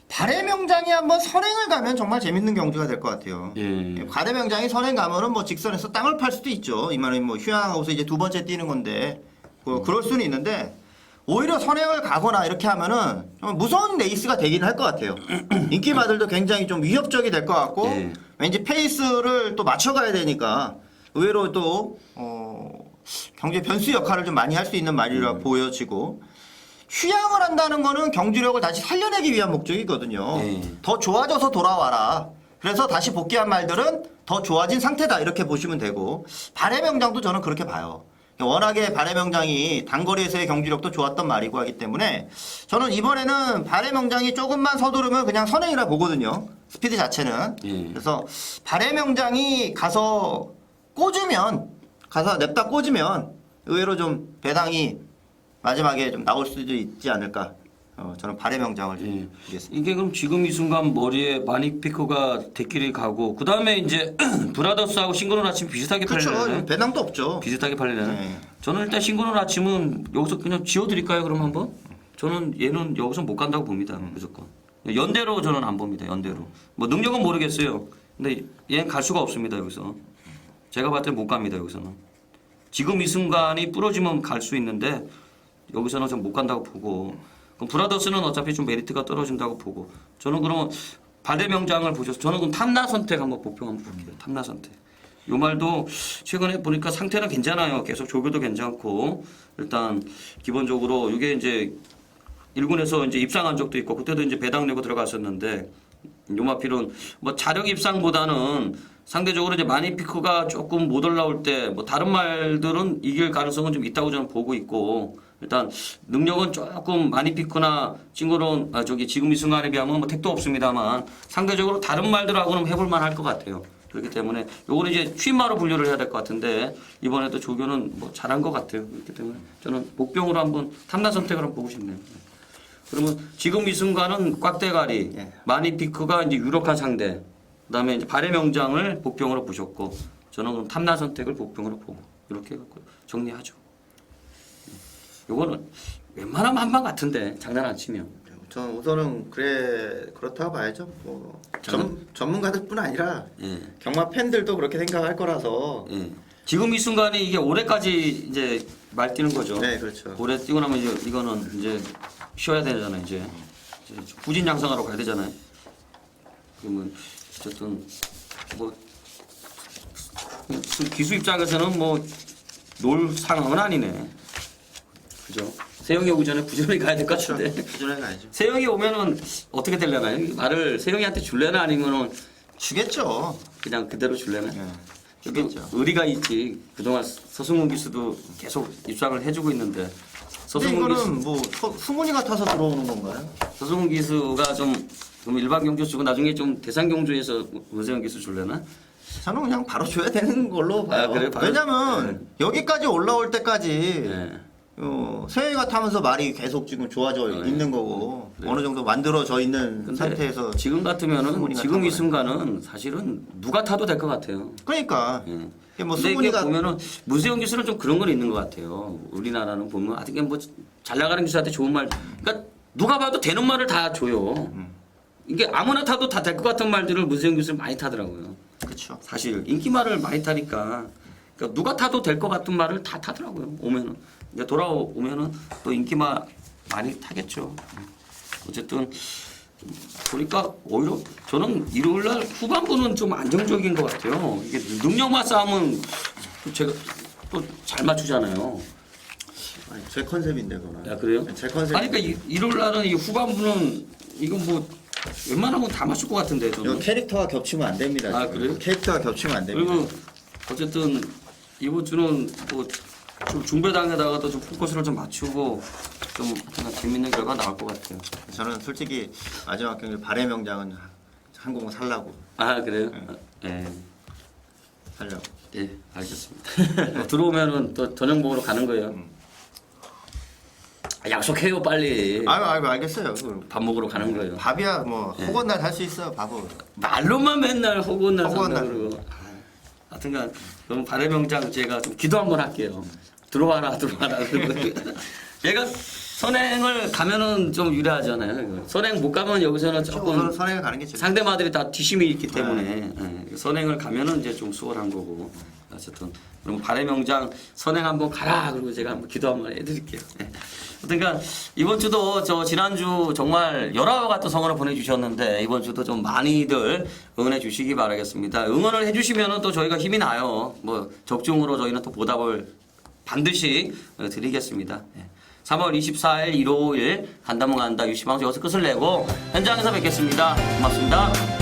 발의 명장이 한번 선행을 가면 정말 재밌는 경주가 될 것 같아요. 예. 발의 명장이 선행 가면은 뭐 직선에서 땅을 팔 수도 있죠. 이 말은 뭐 휴양하고서 이제 두 번째 뛰는 건데 그럴 수는 있는데 오히려 선행을 가거나 이렇게 하면은 좀 무서운 레이스가 되긴 할 것 같아요. 인기마들도 굉장히 좀 위협적이 될 것 같고 예. 왠지 페이스를 또 맞춰가야 되니까 의외로 또 경제 변수 역할을 좀 많이 할 수 있는 말이라 보여지고 휴양을 한다는 거는 경주력을 다시 살려내기 위한 목적이거든요. 예. 더 좋아져서 돌아와라. 그래서 다시 복귀한 말들은 더 좋아진 상태다 이렇게 보시면 되고 발의 명장도 저는 그렇게 봐요. 워낙에 발의 명장이 단거리에서의 경주력도 좋았던 말이고 하기 때문에 저는 이번에는 발의 명장이 조금만 서두르면 그냥 선행이라 보거든요. 스피드 자체는. 예. 그래서 발의 명장이 가서 냅다 꽂으면 의외로 좀 배당이 마지막에 좀 나올 수도 있지 않을까. 저는 발의 명장을 예. 드리겠습니다. 이게 그럼 지금 이 순간 머리에 마니피크가 대끼리 가고 그 다음에 이제 브라더스하고 싱그러운 아침 비슷하게 그렇죠. 팔리나요? 배당도 없죠. 비슷하게 팔리나요? 네. 저는 일단 싱그러운 아침은 여기서 그냥 지워드릴까요? 그럼 한번? 저는 얘는 여기서 못 간다고 봅니다. 무조건. 연대로 저는 안 봅니다. 연대로. 뭐 능력은 모르겠어요. 근데 얘는 갈 수가 없습니다. 여기서. 제가 봤을 때 못 갑니다. 여기서는. 지금 이 순간이 부러지면 갈 수 있는데 여기서는 좀 못 간다고 보고 그럼 브라더스는 어차피 좀 메리트가 떨어진다고 보고 저는 그러면 발의 명장을 보셔서 저는 그럼 탐나 선택 한번 보평 한번 볼게요. 탐나 선택. 요 말도 최근에 보니까 상태는 괜찮아요. 계속 조교도 괜찮고 일단 기본적으로 이게 이제 1군에서 이제 입상한 적도 있고 그때도 이제 배당 내고 들어갔었는데 요마필은 뭐 자력 입상보다는 상대적으로 이제 마니피크가 조금 못 올라올 때 뭐 다른 말들은 이길 가능성은 좀 있다고 저는 보고 있고 일단 능력은 조금 마니피크나 징그러운 지금 이 순간에 비하면 뭐 택도 없습니다만 상대적으로 다른 말들하고는 해볼 만할 것 같아요. 그렇기 때문에 요거는 이제 취마로 분류를 해야 될 것 같은데 이번에도 조교는 뭐 잘한 것 같아요. 그렇기 때문에 저는 목병으로 한번 탐나 선택을 한번 보고 싶네요. 그러면 지금 이 순간은 꽉대가리, 예. 마니피크가 이제 유력한 상대, 그다음에 이제 발의 명장을 복병으로 보셨고, 저는 그럼 탐나 선택을 복병으로 보고 이렇게 해갖고 정리하죠. 요거는 웬만하면 한방 같은데 장난 안 치면. 저는 우선은 그렇다고 봐야죠. 뭐 전문가들뿐 아니라 예. 경마 팬들도 그렇게 생각할 거라서. 예. 지금 이 순간이 이게 올해까지 이제 말 뛰는 거죠. 네, 그렇죠. 올해 뛰고 나면 이거는 이제 쉬어야 되잖아요. 이제 후진 양성하러 가야 되잖아요. 그러면 어쨌든 뭐 기수 입장에서는 뭐 놀 상황은 아니네. 그죠? 세영이 오기 전에 부지런히 가야 될 것 같은데. 부지런히 가야죠. 세영이 오면은 어떻게 되려나요? 말을 세영이한테 줄래나 아니면은 주겠죠. 그냥 그대로 줄래나? 네. 여기 주겠죠. 의리가 있지. 그동안 서승훈 기수도 계속 입상을 해주고 있는데 근데 서승훈 이거는 뭐 승훈이 같아서 들어오는 건가요? 서승훈 기수가 좀 일반 경주 주고 나중에 좀 대상 경주에서 문세영 기수 줄래나? 저는 그냥 바로 줘야 되는 걸로 봐요. 그래요? 바로? 왜냐면 여기까지 올라올 때까지 네. 세영이가 타면서 말이 계속 지금 좋아져 있는 거고 어느 정도 만들어져 있는 근데 상태에서 지금 같으면은 승훈이가 지금 이 타버려요. 순간은 사실은 누가 타도 될 것 같아요. 그러니까 예. 이게 뭐 근데 이게 승훈이가 보면은 문세영 기수는 좀 그런 건 있는 것 같아요. 우리나라는 보면 아직 뭐 잘 나가는 기수한테 좋은 말, 그러니까 누가 봐도 되는 말을 다 줘요. 이게 아무나 타도 다 될 것 같은 말들을 문세영 기수는 많이 타더라고요. 그렇죠. 사실 인기 말을 많이 타니까 그러니까 누가 타도 될 것 같은 말을 다 타더라고요. 오면은 이제 돌아오면은 또 인기말 많이 타겠죠. 어쨌든 보니까 오히려 저는 일요일 날 후반부는 좀 안정적인 것 같아요. 이게 능력만 싸움은 또 제가 또 잘 맞추잖아요. 아니, 제 컨셉인데 그거는. 야 그래요? 제 컨셉. 아니 그러니까 일요일 날은 이 후반부는 이건 뭐 웬만하면 다 맞출 것 같은데 이거 저는. 캐릭터가 겹치면 안 됩니다. 아, 지금. 그래요? 캐릭터가 겹치면 안 됩니다. 그리고 어쨌든 이번 주는 뭐 좀 중배당에다가도 좀 포커스를 좀 맞추고 좀 하여튼 재밌는 결과 나올 것 같아요. 저는 솔직히 마지막 경기 발의 명장은 한국은 살라고. 아 그래요? 네. 살려고. 예, 알겠습니다. 들어오면은 또 저녁 먹으러 가는 거예요. 아, 약속해요 빨리. 아이고 알겠어요. 밥 먹으러 가는 거예요. 밥이야 뭐 예. 호건날 살 수 있어 밥은. 말로만 맨날 허구한 날 허구한 산다 날. 그러고. 하여튼간 그럼 발의 명장 제가 좀 기도 한번 할게요. 들어와라 그러고. 얘가 선행을 가면은 좀 유리하잖아요. 선행 못 가면 여기서는 조금 선행을 가는 게 제일. 상대마들이 다 뒷심이 있기 때문에 예, 선행을 가면은 이제 좀 수월한 거고. 어쨌든 그럼 발의 명장 선행 한번 가라 그리고 제가 한번 기도 한번 해드릴게요. 예. 그러니까 이번 주도 저 지난주 정말 여러 같은 성원을 보내주셨는데 이번 주도 좀 많이들 응원해 주시기 바라겠습니다. 응원을 해주시면은 또 저희가 힘이 나요. 뭐 적중으로 저희는 또 보답을 반드시 드리겠습니다. 예. 3월 24일 일요일 간다면 간다 유시방송 여기서 끝을 내고 현장에서 뵙겠습니다. 고맙습니다.